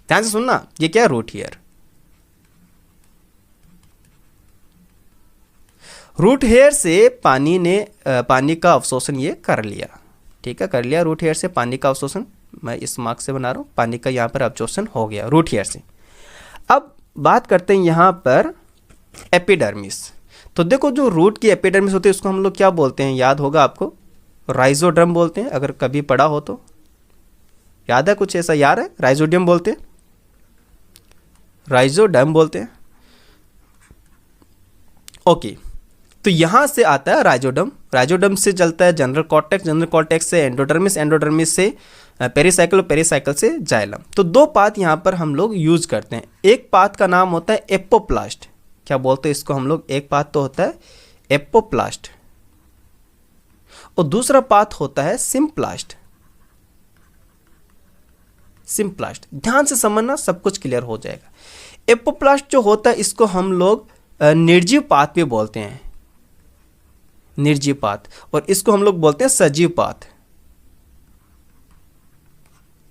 ध्यान से सुनना, ये क्या है? Root hair. रूट हेयर से पानी का अवशोषण ये कर लिया। ठीक है, कर लिया रूट हेयर से पानी का अवशोषण। मैं इस मार्क से बना रहा हूँ, पानी का यहाँ पर अवशोषण हो गया रूट हेयर से। अब बात करते हैं यहाँ पर एपिडर्मिस। तो देखो, जो रूट की एपिडर्मिस होती है उसको हम लोग क्या बोलते हैं? याद होगा आपको, राइजोडर्म बोलते हैं। अगर कभी पढ़ा हो तो याद है, कुछ ऐसा याद है? राइजोडियम बोलते हैं, राइजोडर्म बोलते हैं। ओके। तो यहां से आता है राइजोडर्म, राइजोडर्म से चलता है जनरल कॉर्टेक्स, जनरल कॉर्टेक्स से एंडोडर्मिस, एंडोडर्मिस से पेरिसाइकल, पेरिसाइकल से जाइलम। तो 2 पाथ यहां पर हम लोग यूज करते हैं। एक पाथ का नाम होता है एपोप्लास्ट। क्या बोलते हैं इसको हम लोग? एक पाथ तो होता है एपोप्लास्ट और दूसरा पाथ होता है सिम्प्लास्ट। सिम्प्लास्ट, ध्यान से समझना, सब कुछ क्लियर हो जाएगा। एपोप्लास्ट जो होता है इसको हम लोग निर्जीव पाथ भी बोलते हैं, निर्जीव पाथ। और इसको हम लोग बोलते हैं सजीव पाथ।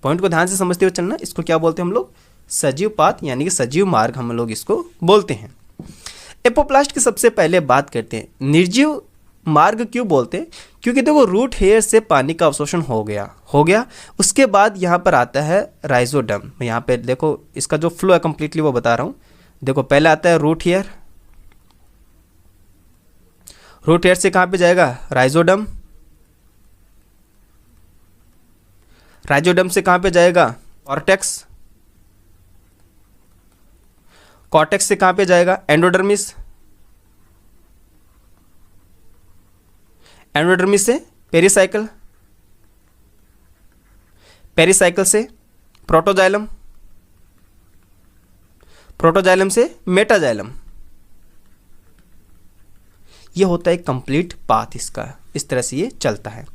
पॉइंट को ध्यान से समझते हुए चलना। इसको क्या बोलते हैं हम लोग? सजीव पाथ, यानी कि सजीव मार्ग हम लोग इसको बोलते हैं। एपोप्लास्ट की सबसे पहले बात करते हैं। निर्जीव मार्ग क्यों बोलते हैं? क्योंकि देखो, रूट हेयर से पानी का अवशोषण हो गया। उसके बाद यहाँ पर आता है राइजोडर्म। मैं यहाँ पे देखो इसका जो फ्लो है कंप्लीटली वो बता रहा हूँ। देखो, पहले आता है रूट हेयर। रूट हेयर से कहाँ पे जाएगा? राइजोडर्म। राइजोडर्म से कहाँ पे जाएगा? कॉर्टेक्स। कॉर्टेक्स से कहाँ पे जाएगा? एंडोडर्मिस। एंडोडर्मिस से पेरिसाइकल। पेरिसाइकल से प्रोटोजाइलम। प्रोटोजाइलम से मेटाजाइलम। ये होता है कंप्लीट पाथ इसका, इस तरह से ये चलता है।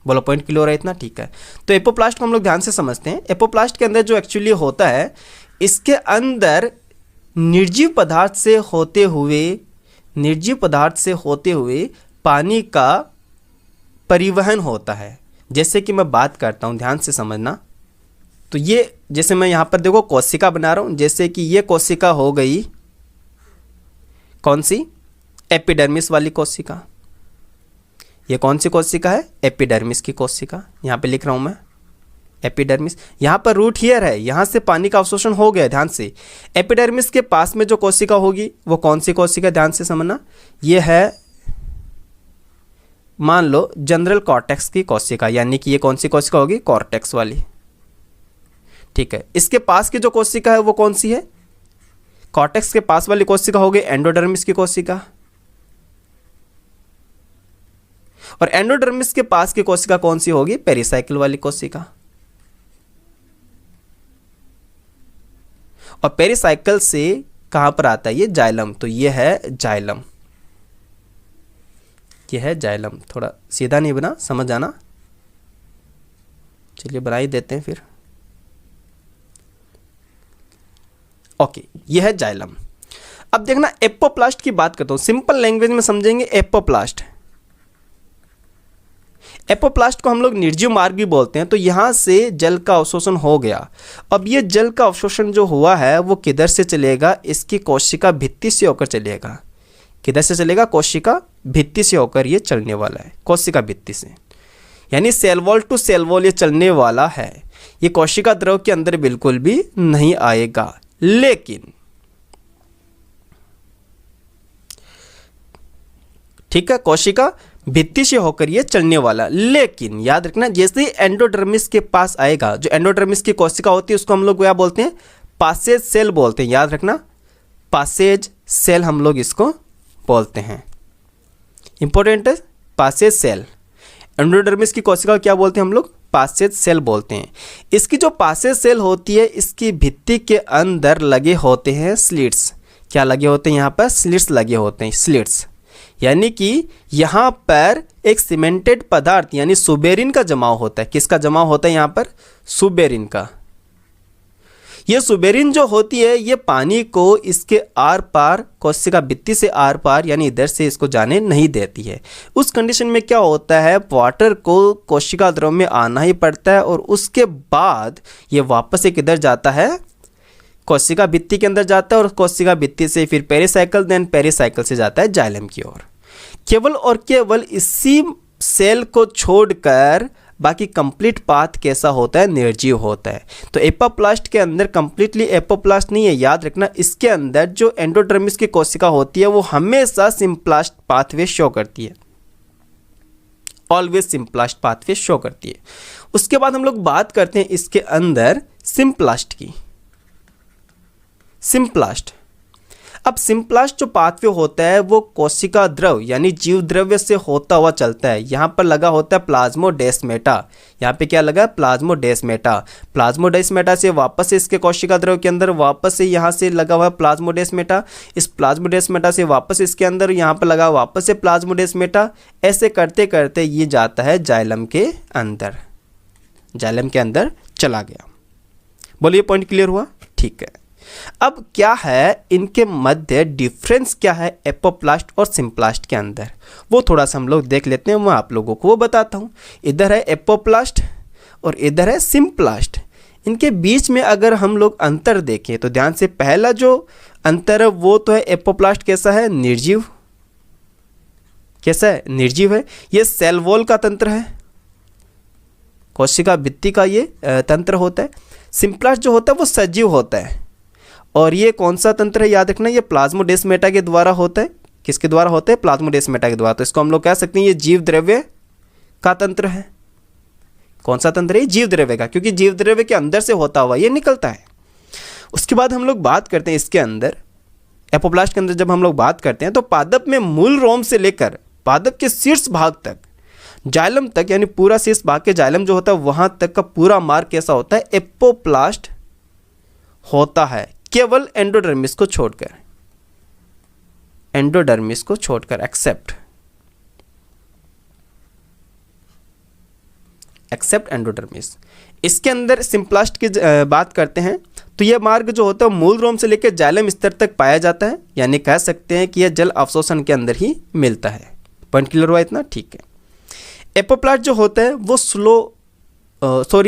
बोलो, पॉइंट क्लियर है इतना? ठीक है। तो एपोप्लास्ट को हम लोग ध्यान से समझते हैं। एपोप्लास्ट के अंदर जो एक्चुअली होता है, इसके अंदर निर्जीव पदार्थ से होते हुए पानी का परिवहन होता है। जैसे कि मैं बात करता हूं, ध्यान से समझना। तो ये, जैसे मैं यहां पर देखो कोशिका बना रहा हूं, जैसे कि ये कोशिका हो गई कौन सी? एपिडर्मिस वाली कोशिका। ये कौन सी कोशिका है? एपिडर्मिस की कोशिका। यहां पे लिख रहा हूं मैं एपिडर्मिस। यहां पर रूट हेयर है, यहां से पानी का अवशोषण हो गया। ध्यान से, एपिडर्मिस के पास में जो कोशिका होगी वो कौन सी कोशिका? ध्यान से समझना। ये है, मान लो, जनरल कॉर्टेक्स की कोशिका, यानी कि ये कौन सी कोशिका होगी? कॉर्टेक्स वाली। ठीक है। इसके पास की जो कोशिका है वो कौन सी है? कॉर्टेक्स के पास वाली कोशिका होगी एंडोडर्मिस की कोशिका। और एंडोडर्मिस के पास की कोशिका कौन सी होगी? पेरिसाइकल वाली कोशिका। और पेरिसाइकल से कहां पर आता है? ये जाइलम। तो ये है जाइलम, ये है जाइलम। थोड़ा सीधा नहीं बना, समझ आना। चलिए बना ही देते हैं फिर। ओके, ये है जाइलम। अब देखना, एपोप्लास्ट की बात करता हूं, सिंपल लैंग्वेज में समझेंगे। एपोप्लास्ट, एपोप्लास्ट को हम लोग निर्जीव मार्ग भी बोलते हैं। तो यहाँ से जल का अवशोषण हो गया। अब ये जल का अवशोषण जो हुआ है वो किधर से चलेगा, इसकी कोशिका भित्ति से होकर चलेगा। किधर से चलेगा, कोशिका भित्ति से होकर ये चलने वाला है, कोशिका भित्ति से, यानी cell wall to cell wall ये चलने वाला है। ये कोशिका द्रव के अंदर बिल्कुल भी नहीं आएगा। लेकिन ठीक है, कोशिका भित्ति से होकर ये चलने वाला। लेकिन याद रखना, जैसे ही एंडोडर्मिस के पास आएगा, जो एंडोडर्मिस की कोशिका होती है उसको हम लोग क्या बोलते हैं, पासेज सेल बोलते हैं। याद रखना, पासेज सेल हम लोग इसको बोलते हैं। इंपॉर्टेंट है, पासेज सेल। एंडोडर्मिस की कोशिका क्या बोलते हैं हम लोग, पासेज सेल बोलते हैं। इसकी जो पासेज सेल होती है, इसकी भित्ति के अंदर लगे होते हैं स्लिट्स। क्या लगे होते हैं, यहाँ पर स्लिट्स लगे होते हैं, स्लिट्स। यानी कि यहाँ पर एक सीमेंटेड पदार्थ यानी सुबेरिन का जमाव होता है। किसका जमाव होता है यहाँ पर, सुबेरिन का। ये सुबेरिन जो होती है ये पानी को इसके आर पार, कोशिका भित्ति से आर पार यानी इधर से इसको जाने नहीं देती है। उस कंडीशन में क्या होता है, वाटर को कोशिका द्रव में आना ही पड़ता है और उसके बाद ये वापस से किधर जाता है, कोशिका भित्ति के अंदर जाता है और कोशिका भित्ति से फिर पेरिसाइकिल, देन पेरिसाइकिल से जाता है जाइलम की ओर। केवल और केवल इसी सेल को छोड़कर बाकी कंप्लीट पाथ कैसा होता है, निर्जीव होता है। तो एपोप्लास्ट के अंदर कंप्लीटली एपोप्लास्ट नहीं है। याद रखना, इसके अंदर जो एंडोडर्मिस की कोशिका होती है वो हमेशा सिंप्लास्ट पाथवे शो करती है, ऑलवेज सिंप्लास्ट पाथवे शो करती है। उसके बाद हम लोग बात करते हैं इसके अंदर सिंप्लास्ट की। सिंप्लास्ट, अब सिंप्लास्ट जो पाथवे होता है वो कोशिका द्रव यानी जीव द्रव्य से होता हुआ चलता है। यहाँ पर लगा होता है प्लाज्मोडेस्मेटा। यहाँ पे क्या लगा, प्लाज्मोडेस्मेटा। प्लाज्मोडेस्मेटा से वापस से इसके कोशिका द्रव के अंदर वापस से यहाँ से लगा हुआ है प्लाज्मोडेस्मेटा। इस प्लाज्मोडेस्मेटा से वापस इसके अंदर यहाँ पर लगा वापस से प्लाज्मोडेस्मेटा। ऐसे करते करते ये जाता है जाइलम के अंदर, जाइलम के अंदर चला गया। बोलिए, पॉइंट क्लियर हुआ? ठीक है। अब क्या है इनके मध्य डिफरेंस, क्या है एपोप्लास्ट और सिंप्लास्ट के अंदर, वो थोड़ा सा हम लोग देख लेते हैं। मैं आप लोगों को वो बताता हूँ। इधर है एपोप्लास्ट और इधर है सिंप्लास्ट। इनके बीच में अगर हम लोग अंतर देखें तो ध्यान से, पहला जो अंतर है वो तो है एपोप्लास्ट कैसा है, निर्जीव। कैसा है, निर्जीव है। ये सेल वॉल का तंत्र है, कोशिका भित्ति का ये तंत्र होता है। सिंप्लास्ट जो होता है वो सजीव होता है। और ये कौन सा तंत्र है, याद रखना, ये प्लाज्मोडेस्मेटा के द्वारा होता है। किसके द्वारा होता है, प्लाज्मोडेस्मेटा के द्वारा। तो इसको हम लोग कह सकते हैं ये जीव द्रव्य का तंत्र है। कौन सा तंत्र है, जीव द्रव्य का, क्योंकि जीव द्रव्य के अंदर से होता हुआ ये निकलता है। उसके बाद हम लोग बात करते हैं इसके अंदर, एपोप्लास्ट के अंदर जब हम लोग बात करते हैं तो पादप में मूल रोम से लेकर पादप के शीर्ष भाग तक, जाइलम तक, यानी पूरा शीर्ष भाग के जाइलम जो होता है वहाँ तक का पूरा मार्ग कैसा होता है, एपोप्लास्ट होता है। केवल एंडोडर्मिस को छोड़कर, एंडोडर्मिस को छोड़कर, एक्सेप्ट एंडोडर्मिस। इसके अंदर सिंप्लास्ट की बात करते हैं तो यह मार्ग जो होता है मूल रोम से लेकर जाइलम स्तर तक पाया जाता है, यानी कह सकते हैं कि यह जल अवशोषण के अंदर ही मिलता है। पॉइंट क्लियर हुआ इतना? ठीक है। एपोप्लास्ट जो होता है वो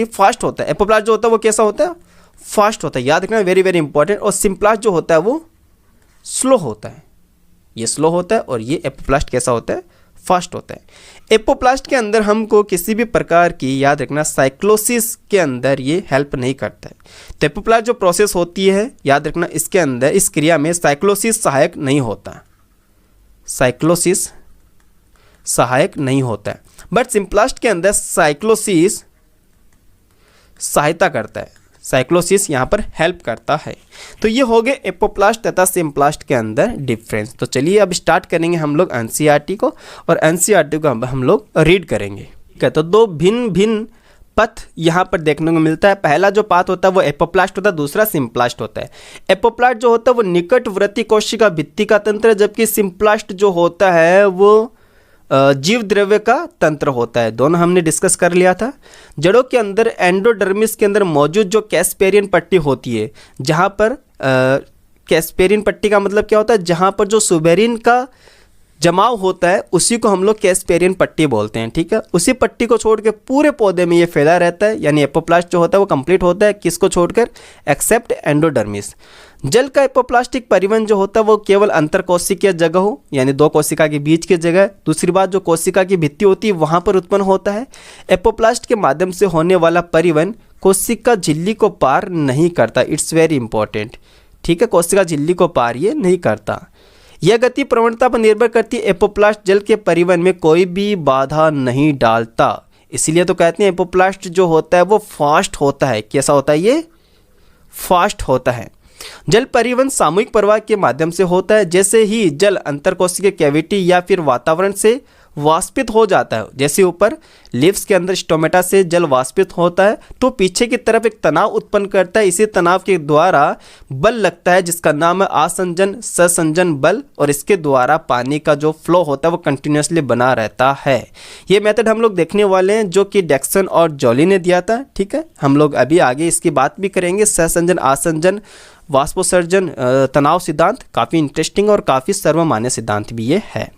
फास्ट होता है। एपोप्लास्ट जो होता है वो कैसा होता है, फास्ट होता है। याद रखना, वेरी वेरी इंपॉर्टेंट। और सिंप्लास्ट जो होता है वो स्लो होता है। ये स्लो होता है और ये एपोप्लास्ट कैसा होता है, फास्ट होता है। एपोप्लास्ट के अंदर हमको किसी भी प्रकार की, याद रखना, साइक्लोसिस के अंदर ये हेल्प नहीं करता है। तो एपोप्लास्ट जो प्रोसेस होती है, याद रखना, इसके अंदर इस क्रिया में साइक्लोसिस सहायक नहीं होता, साइक्लोसिस सहायक नहीं होता है। बट सिंप्लास्ट के अंदर साइक्लोसिस सहायता करता है, साइक्लोसिस यहाँ पर हेल्प करता है। तो ये हो गए एपोप्लास्ट तथा सिंप्लास्ट के अंदर डिफरेंस। तो चलिए अब स्टार्ट करेंगे हम लोग एनसीईआरटी को, और एनसीईआरटी को हम लोग रीड करेंगे। ठीक है, तो दो भिन्न भिन्न पथ यहाँ पर देखने को मिलता है। पहला जो पाथ होता है वो एपोप्लास्ट होता है, दूसरा सिंप्लास्ट होता है। एपोप्लास्ट जो होता है वो निकटवर्ती कोशिका भित्ति का तंत्र है, जबकि सिंप्लास्ट जो होता है वो जीव द्रव्य का तंत्र होता है। दोनों हमने डिस्कस कर लिया था। जड़ों के अंदर एंडोडर्मिस के अंदर मौजूद जो कैस्पेरियन पट्टी होती है, जहाँ पर कैस्पेरियन पट्टी का मतलब क्या होता है, जहाँ पर जो सुबेरिन का जमाव होता है उसी को हम लोग कैस्पेरियन पट्टी बोलते हैं, ठीक है। उसी पट्टी को छोड़ के पूरे पौधे में ये फैला रहता है, यानी एपोप्लास्ट जो होता है वो कंप्लीट होता है किसको छोड़कर, एक्सेप्ट एंडोडर्मिस। जल का एपोप्लास्टिक परिवहन जो होता है वो केवल अंतरकोशिकीय जगह हो, यानी दो कोशिका के बीच की जगह। दूसरी बात, जो कोशिका की भित्ति होती है वहाँ पर उत्पन्न होता है। एपोप्लास्ट के माध्यम से होने वाला परिवहन कोशिका झिल्ली को पार नहीं करता, इट्स वेरी इंपॉर्टेंट, ठीक है। कोशिका झिल्ली को पार ये नहीं करता। यह गति प्रवणता पर निर्भर करती है। एपोप्लास्ट जल के परिवहन में कोई भी बाधा नहीं डालता, इसीलिए तो कहते हैं एपोप्लास्ट जो होता है वो फास्ट होता है। कैसा होता है ये, फास्ट होता है। जल परिवहन सामूहिक प्रवाह के माध्यम से होता है। जैसे ही जल अंतरकोशिकीय कैविटी या फिर वातावरण से वाष्पित हो जाता है, जैसे ऊपर लिव्स के अंदर स्टोमेटा से जल वाष्पित होता है तो पीछे की तरफ एक तनाव उत्पन्न करता है। इसी तनाव के द्वारा बल लगता है जिसका नाम है आसंजन ससंजन बल, और इसके द्वारा पानी का जो फ्लो होता है वो कंटिन्यूसली बना रहता है। ये मेथड हम लोग देखने वाले हैं जो कि डेक्सन और जॉली ने दिया था, ठीक है। हम लोग अभी आगे इसकी बात भी करेंगे। सहसंजन, आसंजन, वाष्पोत्सर्जन तनाव सिद्धांत काफ़ी इंटरेस्टिंग और काफ़ी सर्वमान्य सिद्धांत भी ये है।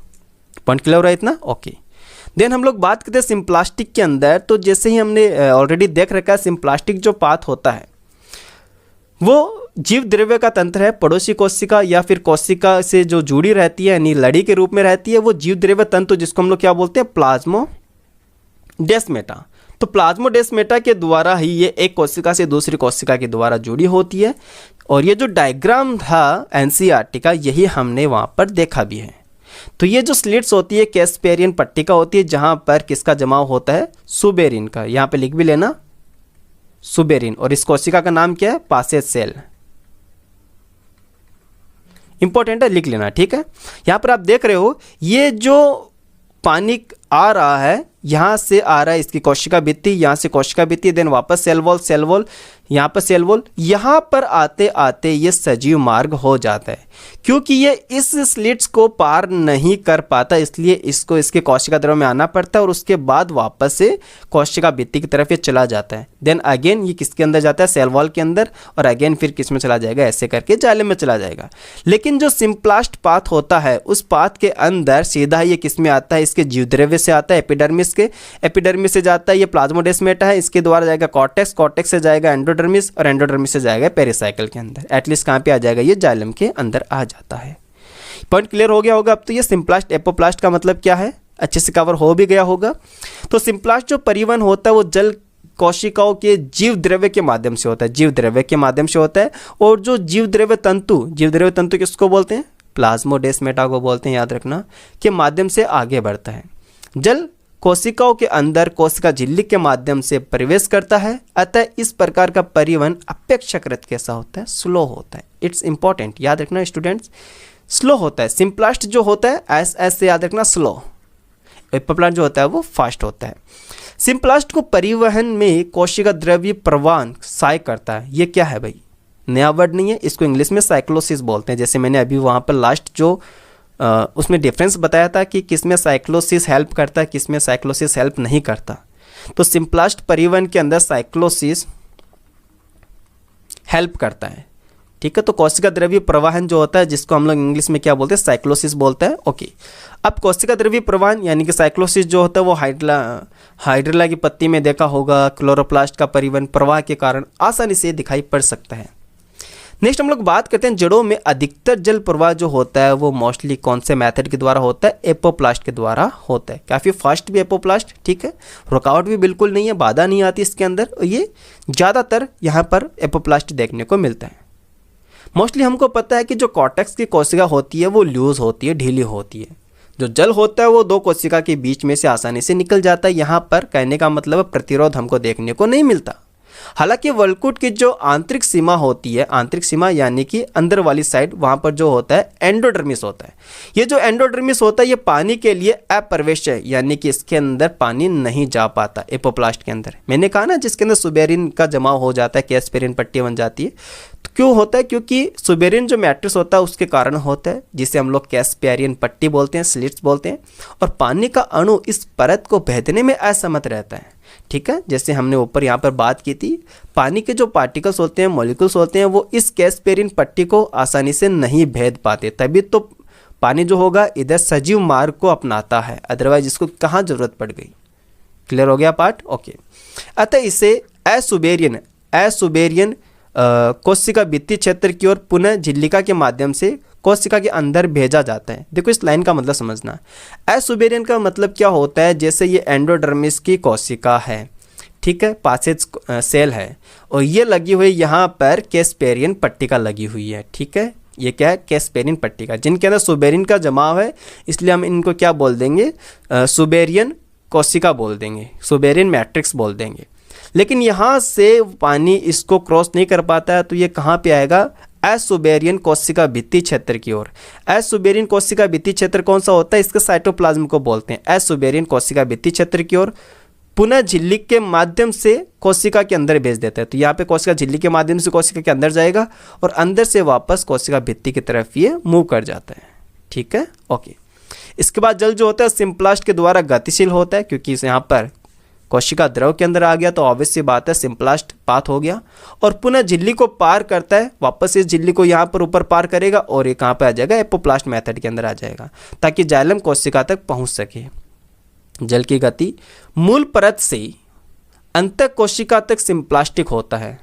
पॉइंट क्लियर हो रहा है इतना, ओके। देन हम लोग बात करते हैं सिम्प्लास्टिक के अंदर। तो जैसे ही हमने ऑलरेडी देख रखा है, सिम्प्लास्टिक जो पाथ होता है वो जीव द्रव्य का तंत्र है। पड़ोसी कोशिका या फिर कोशिका से जो जुड़ी रहती है, यानी लड़ी के रूप में रहती है, वो जीव द्रव्य तंतु जिसको हम लोग क्या बोलते हैं, प्लाज्मोडेस्मेटा। तो प्लाज्मोडेस्मेटा के द्वारा ही ये एक कोशिका से दूसरी कोशिका के द्वारा जुड़ी होती है। और ये जो डायग्राम था एनसीईआरटी का, यही हमने वहाँ पर देखा भी है। तो ये जो स्लिट्स होती है कैस्पेरियन पट्टिका होती है, जहाँ पर किसका जमाव होता है, सुबेरिन का। यहाँ पे लिख भी लेना सुबेरिन, और इस कोशिका का नाम क्या है, पासेज सेल। इंपॉर्टेंट है, लिख लेना, ठीक है। यहाँ पर आप देख रहे हो ये जो पानी आ रहा है, यहाँ से आ रहा है इसकी कोशिका भित्ति, यहाँ से कोशिका भित्ति, देन वापस सेल वॉल, यहाँ पर सेल वॉल, यहाँ पर आते आते ये सजीव मार्ग हो जाता है। क्योंकि ये इस स्लिट्स को पार नहीं कर पाता, इसलिए इसको इसके कोशिका द्रव्य में आना पड़ता है और उसके बाद वापस से कोशिका भित्ति की तरफ ये चला जाता है। देन अगेन ये किसके अंदर जाता है, सेल वॉल के अंदर, और अगेन फिर किस में चला जाएगा, ऐसे करके जाइलम में चला जाएगा। लेकिन जो सिम्प्लास्ट पाथ होता है, उस पाथ के अंदर सीधा ये किस में आता है, इसके जीवद्रव्य से आता है, एपिडर्मिस के, एपिडर्मिस से जाता है ये प्लाज्मोडेस्मेटा है, इसके द्वारा जाएगा कॉर्टेक्स, कॉर्टेक्स से जाएगा एंडोडर्मिस, और एंडोडर्मिस से जाएगा पेरिसाइकिल के अंदर। एटलीस्ट कहाँ पे आ जाएगा, ये जाइलम के अंदर आ जाता है। पॉइंट क्लियर हो गया होगा अब तो। ये सिम्प्लास्ट एपोप्लास्ट का मतलब क्या है अच्छे से कवर हो भी गया होगा। तो सिम्प्लास्ट जो परिवहन होता है वो जल कोशिकाओं के जीव द्रव्य के माध्यम से होता है, जीव द्रव्य के माध्यम से होता है। और जो जीव द्रव्य तंतु किसको बोलते हैं, प्लाज्मोडेस्मेटा को बोलते हैं, याद रखना, के माध्यम से आगे बढ़ता है। जल कोशिकाओं के अंदर कोशिका झिल्ली के माध्यम से प्रवेश करता है। अतः इस प्रकार का परिवहन अपेक्षाकृत कैसा होता है, स्लो होता है। इट्स इंपॉर्टेंट, याद रखना स्टूडेंट्स, स्लो होता है। सिम्प्लास्ट जो होता है एस से याद रखना, स्लो। एपोप्लास्ट जो होता है वो फास्ट होता है। सिम्प्लास्ट को परिवहन में कोशिका द्रव्य प्रवाह सहाय करता है। ये क्या है भाई, नया वर्ड नहीं है, इसको इंग्लिश में साइक्लोसिस बोलते हैं। जैसे मैंने अभी वहाँ पर लास्ट जो उसमें डिफरेंस बताया था कि किस में साइक्लोसिस हेल्प करता है, किस में साइक्लोसिस हेल्प नहीं करता। तो सिम्प्लास्ट परिवहन के अंदर साइक्लोसिस हेल्प करता है, ठीक है। तो कोशिका द्रव्य प्रवाहन जो होता है, जिसको हम लोग इंग्लिश में क्या बोलते हैं, साइक्लोसिस बोलते हैं, ओके। अब कोशिका द्रव्य प्रवाहन यानी कि साइक्लोसिस जो होता है वो हाइड्रिला की पत्ती में देखा होगा। क्लोरोप्लास्ट का परिवहन प्रवाह के कारण आसानी से दिखाई पड़ सकता है। नेक्स्ट हम लोग बात करते हैं जड़ों में अधिकतर जल प्रवाह जो होता है वो मोस्टली कौन से मेथड के द्वारा होता है, एपोप्लास्ट के द्वारा होता है। काफ़ी फास्ट भी एपोप्लास्ट, ठीक है, रुकावट भी बिल्कुल नहीं है, बाधा नहीं आती इसके अंदर। ये ज़्यादातर यहाँ पर एपोप्लास्ट देखने को मिलता है। मोस्टली हमको पता है कि जो कॉर्टेक्स की कोशिका होती है वो लूज होती है, ढीली होती है। जो जल होता है वो दो कोशिका के बीच में से आसानी से निकल जाता है। यहाँ पर कहने का मतलब प्रतिरोध हमको देखने को नहीं मिलता। हालांकि वल्कुट की जो आंतरिक सीमा होती है, आंतरिक सीमा यानी कि अंदर वाली साइड, वहाँ पर जो होता है एंडोडर्मिस होता है। ये जो एंडोडर्मिस होता है ये पानी के लिए अप्रवेश है, यानी कि इसके अंदर पानी नहीं जा पाता एपोप्लास्ट के अंदर। मैंने कहा ना जिसके अंदर सुबेरिन का जमाव हो जाता है, कैस्पेरिन पट्टी बन जाती है। तो क्यों होता है, क्योंकि सुबेरिन जो मैट्रिक्स होता है उसके कारण होता है, जिसे हम लोग कैस्पेरियन पट्टी बोलते हैं, स्लिट्स बोलते हैं। और पानी का अणु इस परत को भेदने में असमर्थ रहता है, ठीक है। जैसे हमने ऊपर यहाँ पर बात की थी, पानी के जो पार्टिकल्स होते हैं, मॉलिक्यूल्स होते हैं, वो इस कैस्पेरिन पट्टी को आसानी से नहीं भेद पाते, तभी तो पानी जो होगा इधर सजीव मार्ग को अपनाता है, अदरवाइज इसको कहाँ जरूरत पड़ गई। क्लियर हो गया पार्ट, ओके। अतः इसे असुबेरियन कोशिका भित्ति क्षेत्र की ओर पुनः झिल्लिका के माध्यम से कोशिका के अंदर भेजा जाता है। देखो इस लाइन का मतलब समझना, असुबेरियन का मतलब क्या होता है, जैसे ये एंडोडर्मिस की कोशिका है, ठीक है, पासेज सेल है, और ये लगी हुई यहाँ पर कैस्पेरियन पट्टिका लगी हुई है, ठीक है। ये क्या है, कैस्पेरियन पट्टिका, जिनके अंदर सुबेरिन का जमाव है, इसलिए हम इनको क्या बोल देंगे, सुबेरियन कोशिका बोल देंगे, सुबेरियन मैट्रिक्स बोल देंगे। लेकिन यहाँ से पानी इसको क्रॉस नहीं कर पाता है, तो ये कहाँ पे आएगा, असुबेरियन कोशिका भित्ति क्षेत्र की ओर। असुबेरियन कोशिका भित्ति क्षेत्र कौन सा होता है, इसके साइटोप्लाज्म को बोलते हैं। असुबेरियन कोशिका भित्ति क्षेत्र की ओर पुनः झिल्ली के माध्यम से कोशिका के अंदर भेज देता है। तो यहाँ पे कोशिका झिल्ली के माध्यम से कोशिका के अंदर जाएगा और अंदर से वापस कोशिका भित्ति की तरफ ये मूव कर जाता है, ठीक है, ओके। इसके बाद जल जो होता है सिम्प्लास्ट के द्वारा गतिशील होता है, क्योंकि इस यहाँ पर कोशिका द्रव के अंदर आ गया तो ऑब्वियस सी बात है सिम्प्लास्ट पाथ हो गया, और पुनः झिल्ली को पार करता है, वापस इस झिल्ली को यहाँ पर ऊपर पार करेगा और ये कहाँ पे आ जाएगा, एपोप्लास्ट मेथड के अंदर आ जाएगा, ताकि जाइलम कोशिका तक पहुँच सके। जल की गति मूल परत से अंतः कोशिका तक सिम्प्लास्टिक होता है,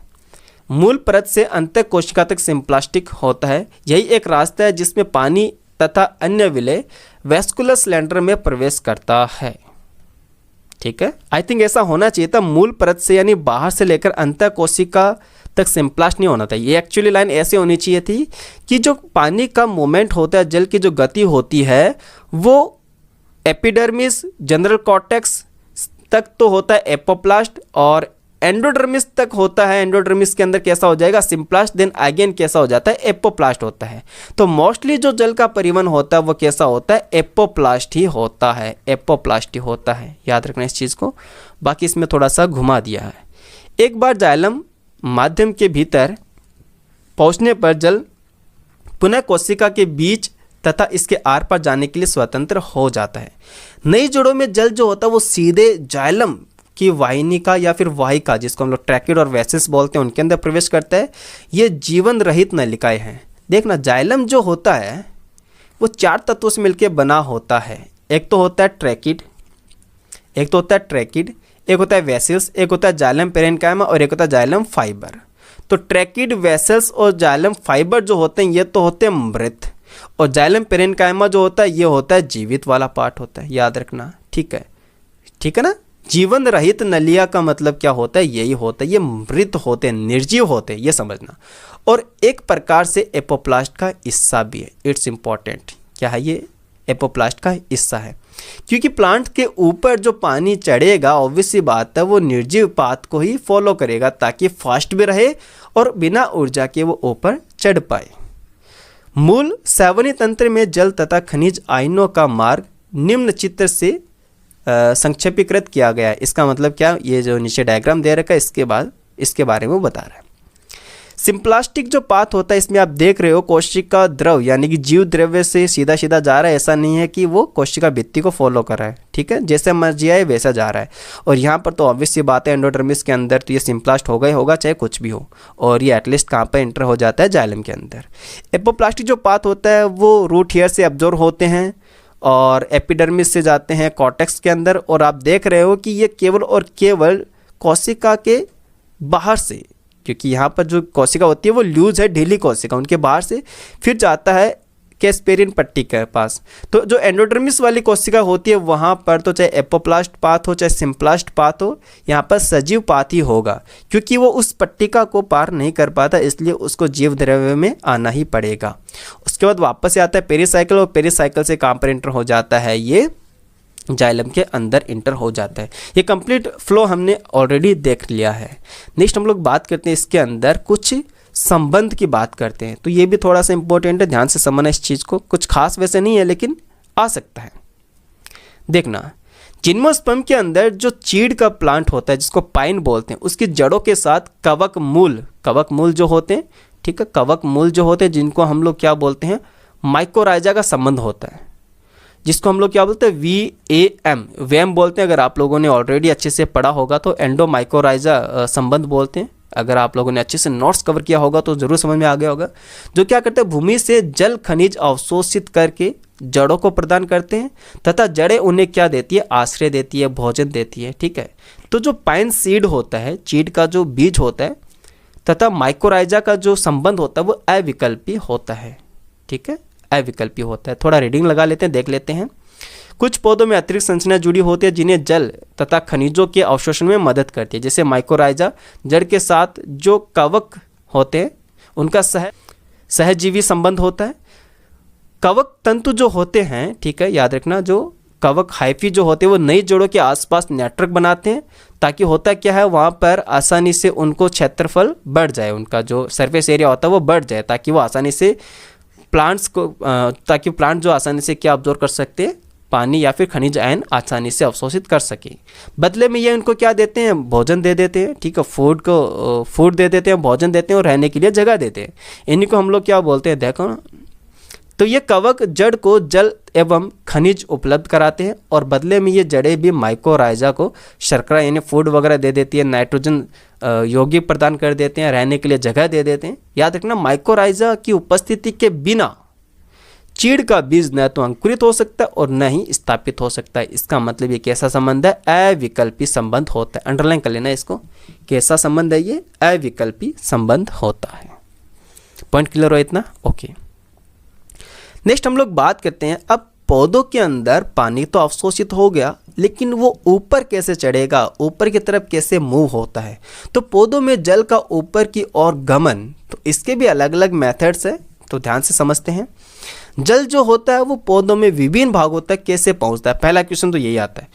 मूल परत से अंतः कोशिका तक सिम्प्लास्टिक होता है। यही एक रास्ता है जिसमें पानी तथा अन्य विलय वेस्कुलर सिलेंडर में प्रवेश करता है, ठीक है। आई थिंक ऐसा होना चाहिए था, मूल परत से यानी बाहर से लेकर अंतः कोशिका तक सिम्प्लास्ट नहीं होना था। ये एक्चुअली लाइन ऐसे होनी चाहिए थी कि जो पानी का मूवमेंट होता है, जल की जो गति होती है, वो एपिडर्मिस जनरल कॉर्टेक्स तक तो होता है एपोप्लास्ट, और एंडोडर्मिस तक होता है। एंडोडर्मिस के अंदर कैसा हो जाएगा, सिम्प्लास्ट, देन अगेन कैसा हो जाता है, एपोप्लास्ट होता है। तो मोस्टली जो जल का परिवहन होता है वो कैसा होता है, एपोप्लास्ट ही होता है, एपोप्लास्ट ही होता है, याद रखना इस चीज़ को। बाकी इसमें थोड़ा सा घुमा दिया है। एक बार जाइलम माध्यम के भीतर पहुँचने पर जल पुनः कोशिका के बीच तथा इसके आर पार जाने के लिए स्वतंत्र हो जाता है। नई जोड़ों में जल जो होता है वो सीधे जाइलम की वाहिनिका या फिर वाहिका, जिसको हम लोग ट्रैकिड और वेसल्स बोलते हैं, उनके अंदर प्रवेश करता है। ये जीवन रहित नलिकाएं हैं। देखना जाइलम जो होता है वो 4 तत्वों से मिलकर बना होता है। एक तो होता है ट्रैकिड, एक होता है वेसल्स, एक होता है जाइलम पेरेन्काइमा और एक होता है जाइलम फाइबर। तो ट्रैकिड, वेसल्स और जाइलम फाइबर जो होते हैं ये तो होते हैं मृत, और जाइलम पेरेन्काइमा जो होता है ये होता है जीवित वाला पार्ट होता है, याद रखना, ठीक है ना। जीवन रहित नलिया का मतलब क्या होता है, यही होता है, ये मृत होते हैं, निर्जीव होते हैं, ये समझना। और एक प्रकार से एपोप्लास्ट का हिस्सा भी है, इट्स इंपॉर्टेंट। क्या है ये, एपोप्लास्ट का हिस्सा है, क्योंकि प्लांट के ऊपर जो पानी चढ़ेगा ऑब्वियस सी बात है वो निर्जीव पाथ को ही फॉलो करेगा, ताकि फास्ट भी रहे और बिना ऊर्जा के वो ऊपर चढ़ पाए। मूल सैवनी तंत्र में जल तथा खनिज आयनों का मार्ग निम्न चित्र से संक्षेपीकृत किया गया है। इसका मतलब क्या, ये जो नीचे डायग्राम दे रखा है इसके बाद इसके बारे में बता रहा है। सिम्प्लास्टिक जो पाथ होता है इसमें आप देख रहे हो कोशिका द्रव यानी कि जीव द्रव्य से सीधा सीधा जा रहा है, ऐसा नहीं है कि वो कोशिका भित्ति को फॉलो कर रहा है, ठीक है, जैसे मर्जी आए वैसा जा रहा है। और यहाँ पर तो ऑब्वियस सी बात है एंडोडर्मिस के अंदर तो ये सिम्प्लास्ट होगा ही होगा, चाहे कुछ भी हो, और ये एटलीस्ट कहाँ पर एंटर हो जाता है, जाइलम के अंदर। एपोप्लास्टिक जो पाथ होता है वो रूट हेयर से एब्जॉर्ब होते हैं और एपिडर्मिस से जाते हैं कॉर्टेक्स के अंदर, और आप देख रहे हो कि ये केवल और केवल कोशिका के बाहर से, क्योंकि यहाँ पर जो कोशिका होती है वो लूज है, ढीली कोशिका, उनके बाहर से फिर जाता है कैस्पेरियन पट्टी के पास। तो जो एंडोडर्मिस वाली कोशिका होती है वहाँ पर तो चाहे एपोप्लास्ट पाथ हो चाहे सिम्प्लास्ट पाथ हो, यहाँ पर सजीव पाथ ही होगा, क्योंकि वो उस पट्टिका को पार नहीं कर पाता, इसलिए उसको जीव द्रव्य में आना ही पड़ेगा। उसके बाद वापस से आता है पेरिसाइकिल, और पेरिसाइकिल से कहाँ पर एंटर हो जाता है, ये जाइलम के अंदर इंटर हो जाता है। ये कंप्लीट फ्लो हमने ऑलरेडी देख लिया है। नेक्स्ट हम लोग बात करते हैं इसके अंदर कुछ संबंध की बात करते हैं, तो ये भी थोड़ा सा इंपॉर्टेंट है, ध्यान से समझना इस चीज़ को। कुछ खास वैसे नहीं है लेकिन आ सकता है। देखना जिम्नोस्पर्म के अंदर जो चीड़ का प्लांट होता है जिसको पाइन बोलते हैं, उसकी जड़ों के साथ कवक मूल जो होते हैं, ठीक है, कवक मूल जो होते हैं जिनको हम लोग क्या बोलते हैं, माइकोराइजा का संबंध होता है, जिसको हम लोग क्या बोलते हैं, वेम बोलते हैं। अगर आप लोगों ने ऑलरेडी अच्छे से पढ़ा होगा तो एंडोमाइकोराइजा संबंध बोलते हैं। अगर आप लोगों ने अच्छे से नोट्स कवर किया होगा तो ज़रूर समझ में आ गया होगा। जो क्या करते हैं, भूमि से जल खनिज अवशोषित करके जड़ों को प्रदान करते हैं तथा जड़ें उन्हें क्या देती है, आश्रय देती है, भोजन देती है। ठीक है, तो जो पाइन सीड होता है, चीड़ का जो बीज होता है तथा माइकोराइजा का जो संबंध होता है वो अविकल्पी होता है। ठीक है, अविकल्पी होता है। थोड़ा रीडिंग लगा लेते हैं, देख लेते हैं। कुछ पौधों में अतिरिक्त संरचना जुड़ी होती है जिन्हें जल तथा खनिजों के अवशोषण में मदद करती है। जैसे माइकोराइजा जड़ के साथ जो कवक होते हैं उनका सहजीवी संबंध होता है। कवक तंतु जो होते हैं, ठीक है, याद रखना, जो कवक हाइफी जो होते हैं वो नई जड़ों के आसपास नेटवर्क बनाते हैं ताकि होता क्या है, वहाँ पर आसानी से उनको क्षेत्रफल बढ़ जाए, उनका जो सरफेस एरिया होता है वो बढ़ जाए ताकि वो आसानी से ताकि प्लांट जो आसानी से क्या ऑब्जॉर्व कर सकते हैं, पानी या फिर खनिज आयन आसानी से अवशोषित कर सके। बदले में ये उनको क्या देते हैं, भोजन दे देते हैं। ठीक है, फूड दे देते हैं, भोजन देते हैं और रहने के लिए जगह देते हैं। इन्हीं को हम लोग क्या बोलते हैं, देखो ना। तो ये कवक जड़ को जल एवं खनिज उपलब्ध कराते हैं और बदले में ये जड़ें भी माइकोराइजा को शर्करा यानी फूड वगैरह दे देती है, नाइट्रोजन यौगिक प्रदान कर देते हैं, रहने के लिए जगह दे देते हैं। याद रखना, माइकोराइजा की उपस्थिति के बिना चीड़ का बीज न तो अंकुरित हो सकता है और न ही स्थापित हो सकता है। इसका मतलब ये कैसा संबंध है, अविकल्पी संबंध होता है। अंडरलाइन कर लेना इसको, कैसा संबंध है ये, अविकल्पी संबंध होता है। पॉइंट क्लियर हो इतना, ओके। नेक्स्ट हम लोग बात करते हैं, अब पौधों के अंदर पानी तो अवशोषित हो गया लेकिन वो ऊपर कैसे चढ़ेगा, ऊपर की तरफ कैसे मूव होता है। तो पौधों में जल का ऊपर की ओर गमन, तो इसके भी अलग अलग मेथड्स है, तो ध्यान से समझते हैं। जल जो होता है वो पौधों में विभिन्न भागों तक कैसे पहुंचता है, पहला क्वेश्चन तो यही आता है।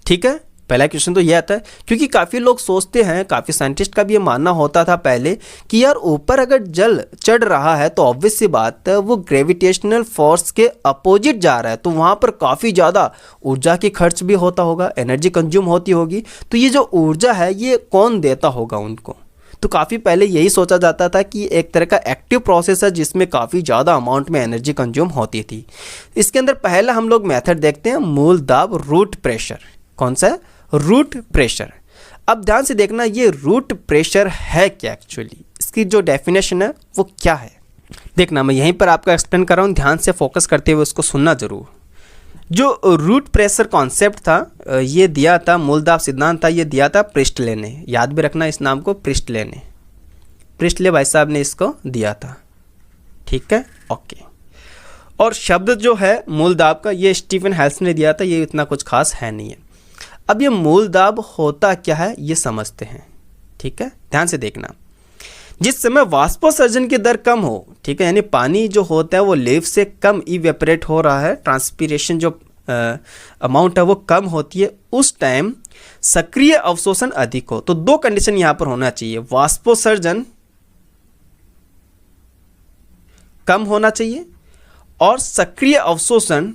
ठीक है, पहला क्वेश्चन तो ये आता है, क्योंकि काफ़ी लोग सोचते हैं, काफ़ी साइंटिस्ट का भी ये मानना होता था पहले कि यार ऊपर अगर जल चढ़ रहा है तो ऑब्वियस सी बात है वो ग्रेविटेशनल फोर्स के अपोजिट जा रहा है, तो वहाँ पर काफ़ी ज़्यादा ऊर्जा की खर्च भी होता होगा, एनर्जी कंज्यूम होती होगी। तो ये जो ऊर्जा है ये कौन देता होगा उनको, तो काफ़ी पहले यही सोचा जाता था कि एक तरह का एक्टिव प्रोसेस है जिसमें काफ़ी ज़्यादा अमाउंट में एनर्जी कंज्यूम होती थी। इसके अंदर पहला हम लोग मेथड देखते हैं, मूल दाब, रूट प्रेशर। कौन सा है, रूट प्रेशर। अब ध्यान से देखना, ये रूट प्रेशर है क्या, एक्चुअली इसकी जो डेफिनेशन है वो क्या है। देखना, मैं यहीं पर आपको एक्सप्लेन कर रहा हूँ, ध्यान से फोकस करते हुए उसको सुनना जरूर। जो रूट प्रेशर कॉन्सेप्ट था ये दिया था, मूलदाब सिद्धांत था, ये दिया था प्रिस्टले ने। याद भी रखना इस नाम को, प्रिस्टले भाई साहब ने इसको दिया था। ठीक है, ओके। और शब्द जो है मूलदाब का ये स्टीफन हेल्स ने दिया था, ये इतना कुछ खास है नहीं है। अब ये मूलदाब होता क्या है ये समझते हैं। ठीक है, ध्यान से देखना, जिस समय वाष्पोत्सर्जन की दर कम हो, ठीक है, यानी पानी जो होता है वो लीफ से कम इवेपोरेट हो रहा है, ट्रांसपीरेशन जो अमाउंट है वो कम होती है, उस टाइम सक्रिय अवशोषण अधिक हो। तो दो कंडीशन यहां पर होना चाहिए, वाष्पोत्सर्जन कम होना चाहिए और सक्रिय अवशोषण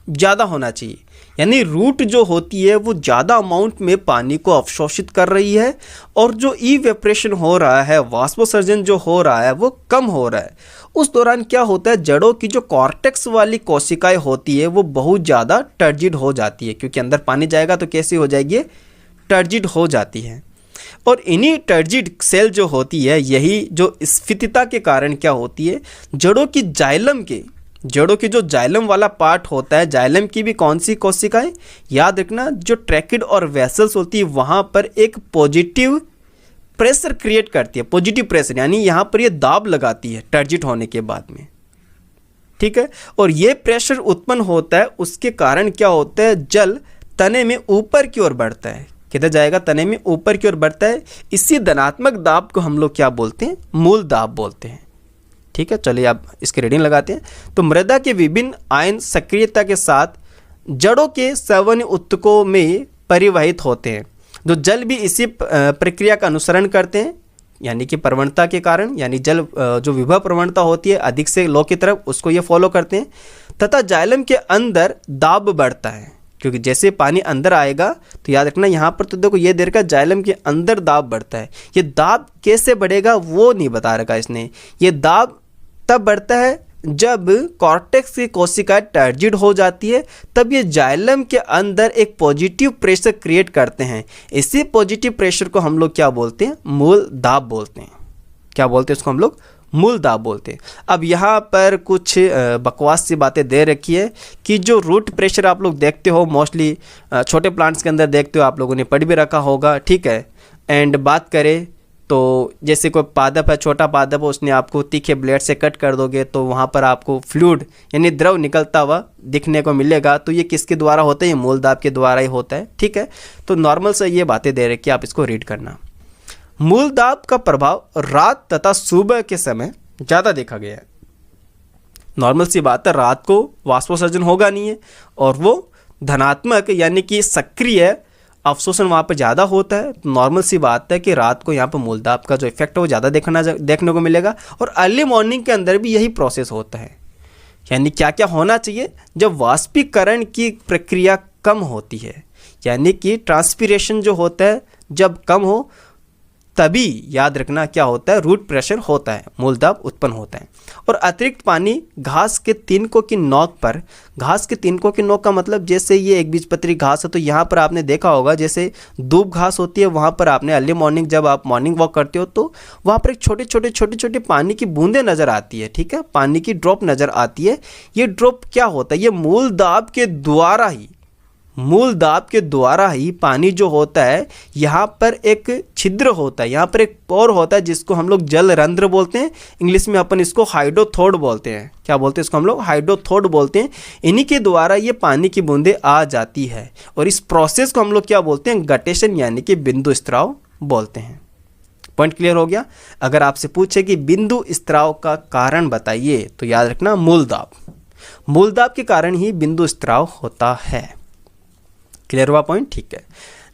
ज़्यादा होना चाहिए। यानी रूट जो होती है वो ज़्यादा अमाउंट में पानी को अवशोषित कर रही है और जो इवेपोरेशन हो रहा है, वाष्पोत्सर्जन जो हो रहा है वो कम हो रहा है। उस दौरान क्या होता है, जड़ों की जो कॉर्टेक्स वाली कोशिकाएं होती है वो बहुत ज़्यादा टर्जिड हो जाती है, क्योंकि अंदर पानी जाएगा तो कैसी हो जाएगी, टर्जिड हो जाती है। और इन्हीं टर्जिड सेल जो होती है, यही जो स्फीतता के कारण क्या होती है, जड़ों की जो जाइलम वाला पार्ट होता है, जाइलम की भी कौन सी कोशिकाएं, याद रखना, जो ट्रैकिड और वेसल्स होती है वहाँ पर एक पॉजिटिव प्रेशर क्रिएट करती है, पॉजिटिव प्रेशर, यानी यहाँ पर ये दाब लगाती है टर्जिड होने के बाद में। ठीक है, और ये प्रेशर उत्पन्न होता है, उसके कारण क्या होता है, जल तने में ऊपर की ओर बढ़ता है। किधर जाएगा, तने में ऊपर की ओर बढ़ता है। इसी धनात्मक दाब को हम लोग क्या बोलते हैं, मूल दाब बोलते हैं। ठीक है, चलिए आप इसकी रीडिंग लगाते हैं। तो मृदा के विभिन्न आयन सक्रियता के साथ जड़ों के सवर्ण ऊतकों में परिवहित होते हैं, जो जल भी इसी प्रक्रिया का अनुसरण करते हैं, यानी कि प्रवणता के कारण, यानी जल जो विभव प्रवणता होती है अधिक से लो की तरफ, उसको ये फॉलो करते हैं। तथा जाइलम के अंदर दाब बढ़ता है, क्योंकि जैसे पानी अंदर आएगा तो याद रखना यहाँ पर तो देखो ये देर का जाइलम के अंदर दाब बढ़ता है। ये दाब कैसे बढ़ेगा वो नहीं बता रखा इसने। ये दाब तब बढ़ता है जब कॉर्टेक्स की कोशिका टर्जिड हो जाती है, तब ये जाइलम के अंदर एक पॉजिटिव प्रेशर क्रिएट करते हैं। इसी पॉजिटिव प्रेशर को हम लोग क्या बोलते हैं, मूल दाब बोलते हैं। क्या बोलते हैं उसको हम लोग, मूल दाब बोलते हैं। अब यहाँ पर कुछ बकवास सी बातें दे रखी है कि जो रूट प्रेशर आप लोग देखते हो मोस्टली छोटे प्लांट्स के अंदर देखते हो, आप लोगों ने पढ़ भी रखा होगा, ठीक है। एंड बात करें तो जैसे कोई पादप है, छोटा पादप है, उसने आपको तीखे ब्लेड से कट कर दोगे तो वहाँ पर आपको फ्लूइड यानी द्रव निकलता हुआ दिखने को मिलेगा। तो ये किसके द्वारा होता है, ये मूल दाब के द्वारा ही होता है, ठीक है। तो नॉर्मल से ये बातें दे रखी है, आप इसको रीड करना। मूल दाब का प्रभाव रात तथा सुबह के समय ज़्यादा देखा गया है। नॉर्मल सी बात है, रात को वाष्पोत्सर्जन होगा नहीं है और वो धनात्मक यानी कि सक्रिय अवशोषण वहाँ पर ज़्यादा होता है। तो नॉर्मल सी बात है कि रात को यहाँ पर मूल दाब का जो इफेक्ट है वो ज़्यादा देखने को मिलेगा। और अर्ली मॉर्निंग के अंदर भी यही प्रोसेस होता है। यानी क्या क्या होना चाहिए, जब वाष्पीकरण की प्रक्रिया कम होती है, यानी कि ट्रांसपीरेशन जो होता है जब कम हो, तभी याद रखना क्या होता है, रूट प्रेशर होता है, मूल दाब उत्पन्न होता है। और अतिरिक्त पानी घास के तिनकों की नोक पर, घास के तिनकों की नोक का मतलब जैसे ये एक बीजपत्री घास है, तो यहाँ पर आपने देखा होगा जैसे दूब घास होती है, वहाँ पर आपने अर्ली मॉर्निंग जब आप मॉर्निंग वॉक करते हो तो वहाँ पर एक छोटे छोटे पानी की बूंदें नज़र आती है, ठीक है, पानी की ड्रॉप नज़र आती है। ये ड्रॉप क्या होता है, ये मूल दाब के द्वारा ही पानी जो होता है, यहाँ पर एक छिद्र होता है, यहाँ पर एक पोर होता है जिसको हम लोग जल रंध्र बोलते हैं। इंग्लिश में अपन इसको हाइड्रोथोड बोलते हैं। क्या बोलते हैं इसको हम लोग, हाइड्रोथोड बोलते हैं। इन्हीं के द्वारा ये पानी की बूंदें आ जाती है और इस प्रोसेस को हम लोग क्या बोलते हैं, गटेशन यानी कि बिंदु स्त्राव बोलते हैं। पॉइंट क्लियर हो गया। अगर आपसे पूछे कि बिंदु स्त्राव का कारण बताइए तो याद रखना मूल दाब के कारण ही बिंदु स्त्राव होता है। क्लियर हुआ पॉइंट, ठीक है।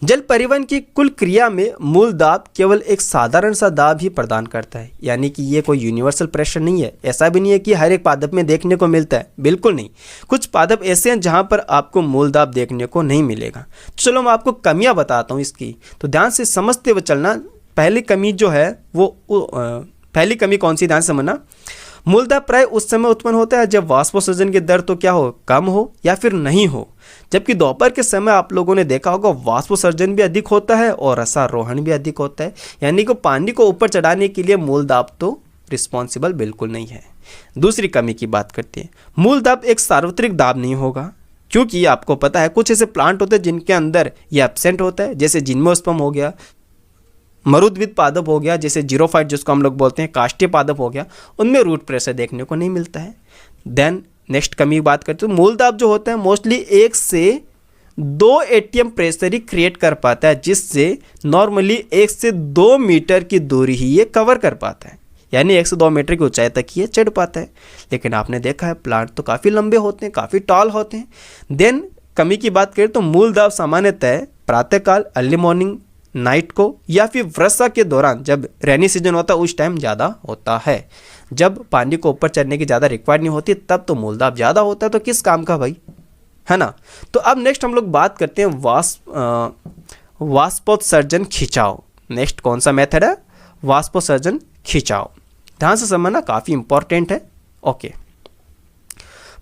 जल परिवहन की कुल क्रिया में मूल दाब केवल एक साधारण सा दाब ही प्रदान करता है, यानी कि ये कोई यूनिवर्सल प्रेशर नहीं है। ऐसा भी नहीं है कि हर एक पादप में देखने को मिलता है, बिल्कुल नहीं। कुछ पादप ऐसे हैं जहां पर आपको मूल दाब देखने को नहीं मिलेगा। चलो मैं आपको कमियां बताता हूं इसकी, तो ध्यान से समझते हुए चलना। पहली कमी जो है वो पहली कमी कौन सी, ध्यान से समझना। मूल दाब प्राय उस समय उत्पन्न होता है जब वाष्पोत्सर्जन की दर तो क्या हो, कम हो या फिर नहीं हो। जबकि दोपहर के समय आप लोगों ने देखा होगा वाष्पोत्सर्जन भी अधिक होता है और रसारोहण भी अधिक होता है, यानी कि पानी को ऊपर चढ़ाने के लिए मूल दाब तो रिस्पॉन्सिबल बिल्कुल नहीं है। दूसरी कमी की बात करते हैं, मूल दाब एक सार्वत्रिक दाब नहीं होगा, क्योंकि आपको पता है कुछ ऐसे प्लांट होते हैं जिनके अंदर ये एब्सेंट होता है, जैसे जिम्नोस्पर्म हो गया, मरुद्विद पादप हो गया, जैसे जीरोफाइट जिसको हम लोग बोलते हैं, काष्ठीय पादप हो गया, उनमें रूट प्रेशर देखने को नहीं मिलता है। देन नेक्स्ट कमी बात करते हैं, मूल दाब जो होता है मोस्टली 1 से 2 एटीएम प्रेशर ही क्रिएट कर पाता है, जिससे नॉर्मली 1 से 2 मीटर की दूरी ही ये कवर कर पाता है, यानी 1 से 2 मीटर की ऊंचाई तक ये चढ़ पाता है। लेकिन आपने देखा है प्लांट तो काफ़ी लंबे होते हैं, काफ़ी टॉल होते हैं। देन कमी की बात करें तो मूल दाब सामान्यतः प्रातःकाल, अर्ली मॉर्निंग, नाइट को या फिर वर्षा के दौरान जब रेनी सीजन होता है उस टाइम ज़्यादा होता है। जब पानी को ऊपर चढ़ने की ज़्यादा रिक्वायर्ड नहीं होती तब तो मूल दाब ज़्यादा होता है, तो किस काम का भाई, है ना। तो अब नेक्स्ट हम लोग बात करते हैं वाष्पोत्सर्जन खिंचाव। नेक्स्ट कौन सा मेथड है, वाष्पोत्सर्जन खिंचाव। ध्यान से समझना, काफ़ी इंपॉर्टेंट है। ओके,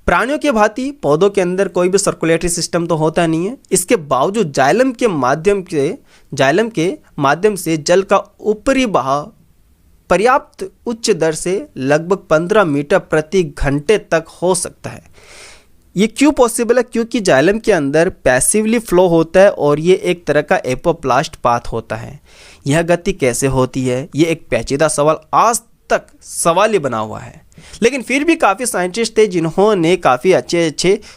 प्राणियों के भांति पौधों के अंदर कोई भी सर्कुलेटरी सिस्टम तो होता नहीं है, इसके बावजूद जाइलम के माध्यम से जल का ऊपरी बहाव पर्याप्त उच्च दर से लगभग 15 मीटर प्रति घंटे तक हो सकता है। ये क्यों पॉसिबल है, क्योंकि जाइलम के अंदर पैसिवली फ्लो होता है और ये एक तरह का एपोप्लास्ट पाथ होता है। यह गति कैसे होती है, ये एक पेचीदा सवाल, आज तक सवाल ही बना हुआ है। लेकिन फिर भी काफ़ी साइंटिस्ट थे जिन्होंने काफ़ी अच्छे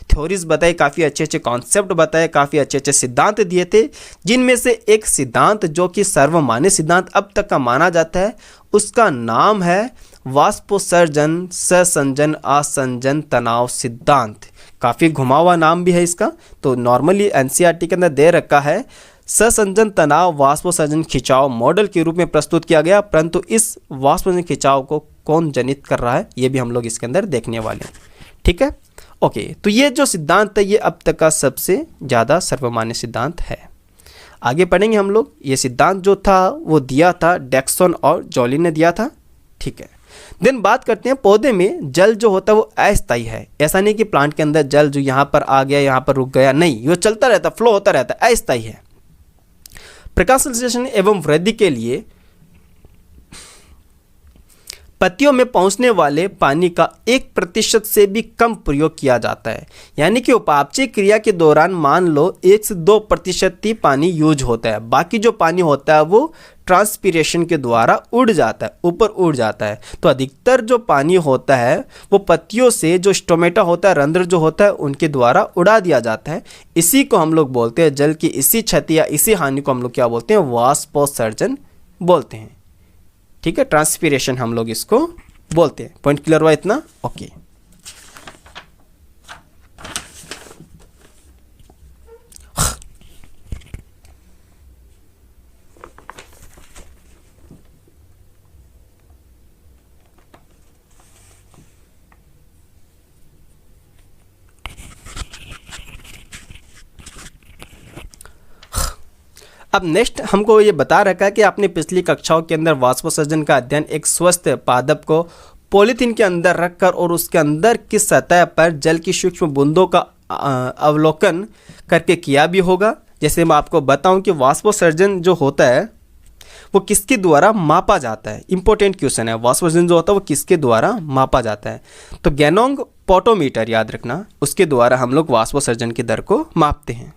थ्योरीज बताए, काफ़ी अच्छे कॉन्सेप्ट बताए, काफ़ी अच्छे सिद्धांत दिए थे, जिनमें से एक सिद्धांत जो कि सर्वमान्य सिद्धांत अब तक का माना जाता है, उसका नाम है वाष्पोत्सर्जन ससंजन आसंजन तनाव सिद्धांत। काफ़ी घुमा हुआ नाम भी है इसका, तो नॉर्मली एनसीईआरटी के अंदर दे रखा है ससंजन तनाव वाष्पोत्सर्जन खिंचाव मॉडल के रूप में प्रस्तुत किया गया, परंतु इस वाष्पोत्सर्जन खिंचाव को कौन जनित कर रहा है ये भी हम लोग इसके अंदर देखने वाले हैं। ठीक है, ओके। तो ये जो सिद्धांत है ये अब तक का सबसे ज़्यादा सर्वमान्य सिद्धांत है। आगे पढ़ेंगे हम लोग। ये सिद्धांत जो था वो दिया था डेक्सन और जॉली ने दिया था। ठीक है, देन बात करते हैं पौधे में जल जो होता है वो अस्थायी है। ऐसा नहीं कि प्लांट के अंदर जल जो यहाँ पर आ गया यहाँ पर रुक गया, नहीं, वो चलता रहता, फ्लो होता रहता है, अस्थायी है। प्रकाश संश्लेषण एवं वृद्धि के लिए पत्तियों में पहुंचने वाले पानी का 1% से भी कम प्रयोग किया जाता है। यानी कि उपापचय क्रिया के दौरान मान लो 1 से 2% ही पानी यूज होता है, बाकी जो पानी होता है वो ट्रांसपीरेशन के द्वारा उड़ जाता है, ऊपर उड़ जाता है। तो अधिकतर जो पानी होता है वो पत्तियों से जो स्टोमेटा होता है, रंध्र जो होता है, उनके द्वारा उड़ा दिया जाता है। इसी को हम लोग बोलते हैं, जल की इसी क्षति या इसी हानि को हम लोग क्या बोलते हैं, वाष्पोत्सर्जन बोलते हैं। ठीक है, ट्रांसपीरेशन हम लोग इसको बोलते हैं। पॉइंट क्लियर हुआ इतना? ओके। अब नेक्स्ट हमको ये बता रखा है कि आपने पिछली कक्षाओं के अंदर वाष्पोत्सर्जन का अध्ययन एक स्वस्थ पादप को पॉलीथीन के अंदर रखकर और उसके अंदर की सतह पर जल की सूक्ष्म बूंदों का अवलोकन करके किया भी होगा। जैसे मैं आपको बताऊं कि वाष्पोत्सर्जन जो होता है वो किसके द्वारा मापा जाता है। इंपॉर्टेंट क्वेश्चन है, वाष्पोत्सर्जन जो होता है वो किसके द्वारा मापा जाता है। तो गैनोंग पोटोमीटर याद रखना, उसके द्वारा हम लोग वाष्पोत्सर्जन की दर को मापते हैं।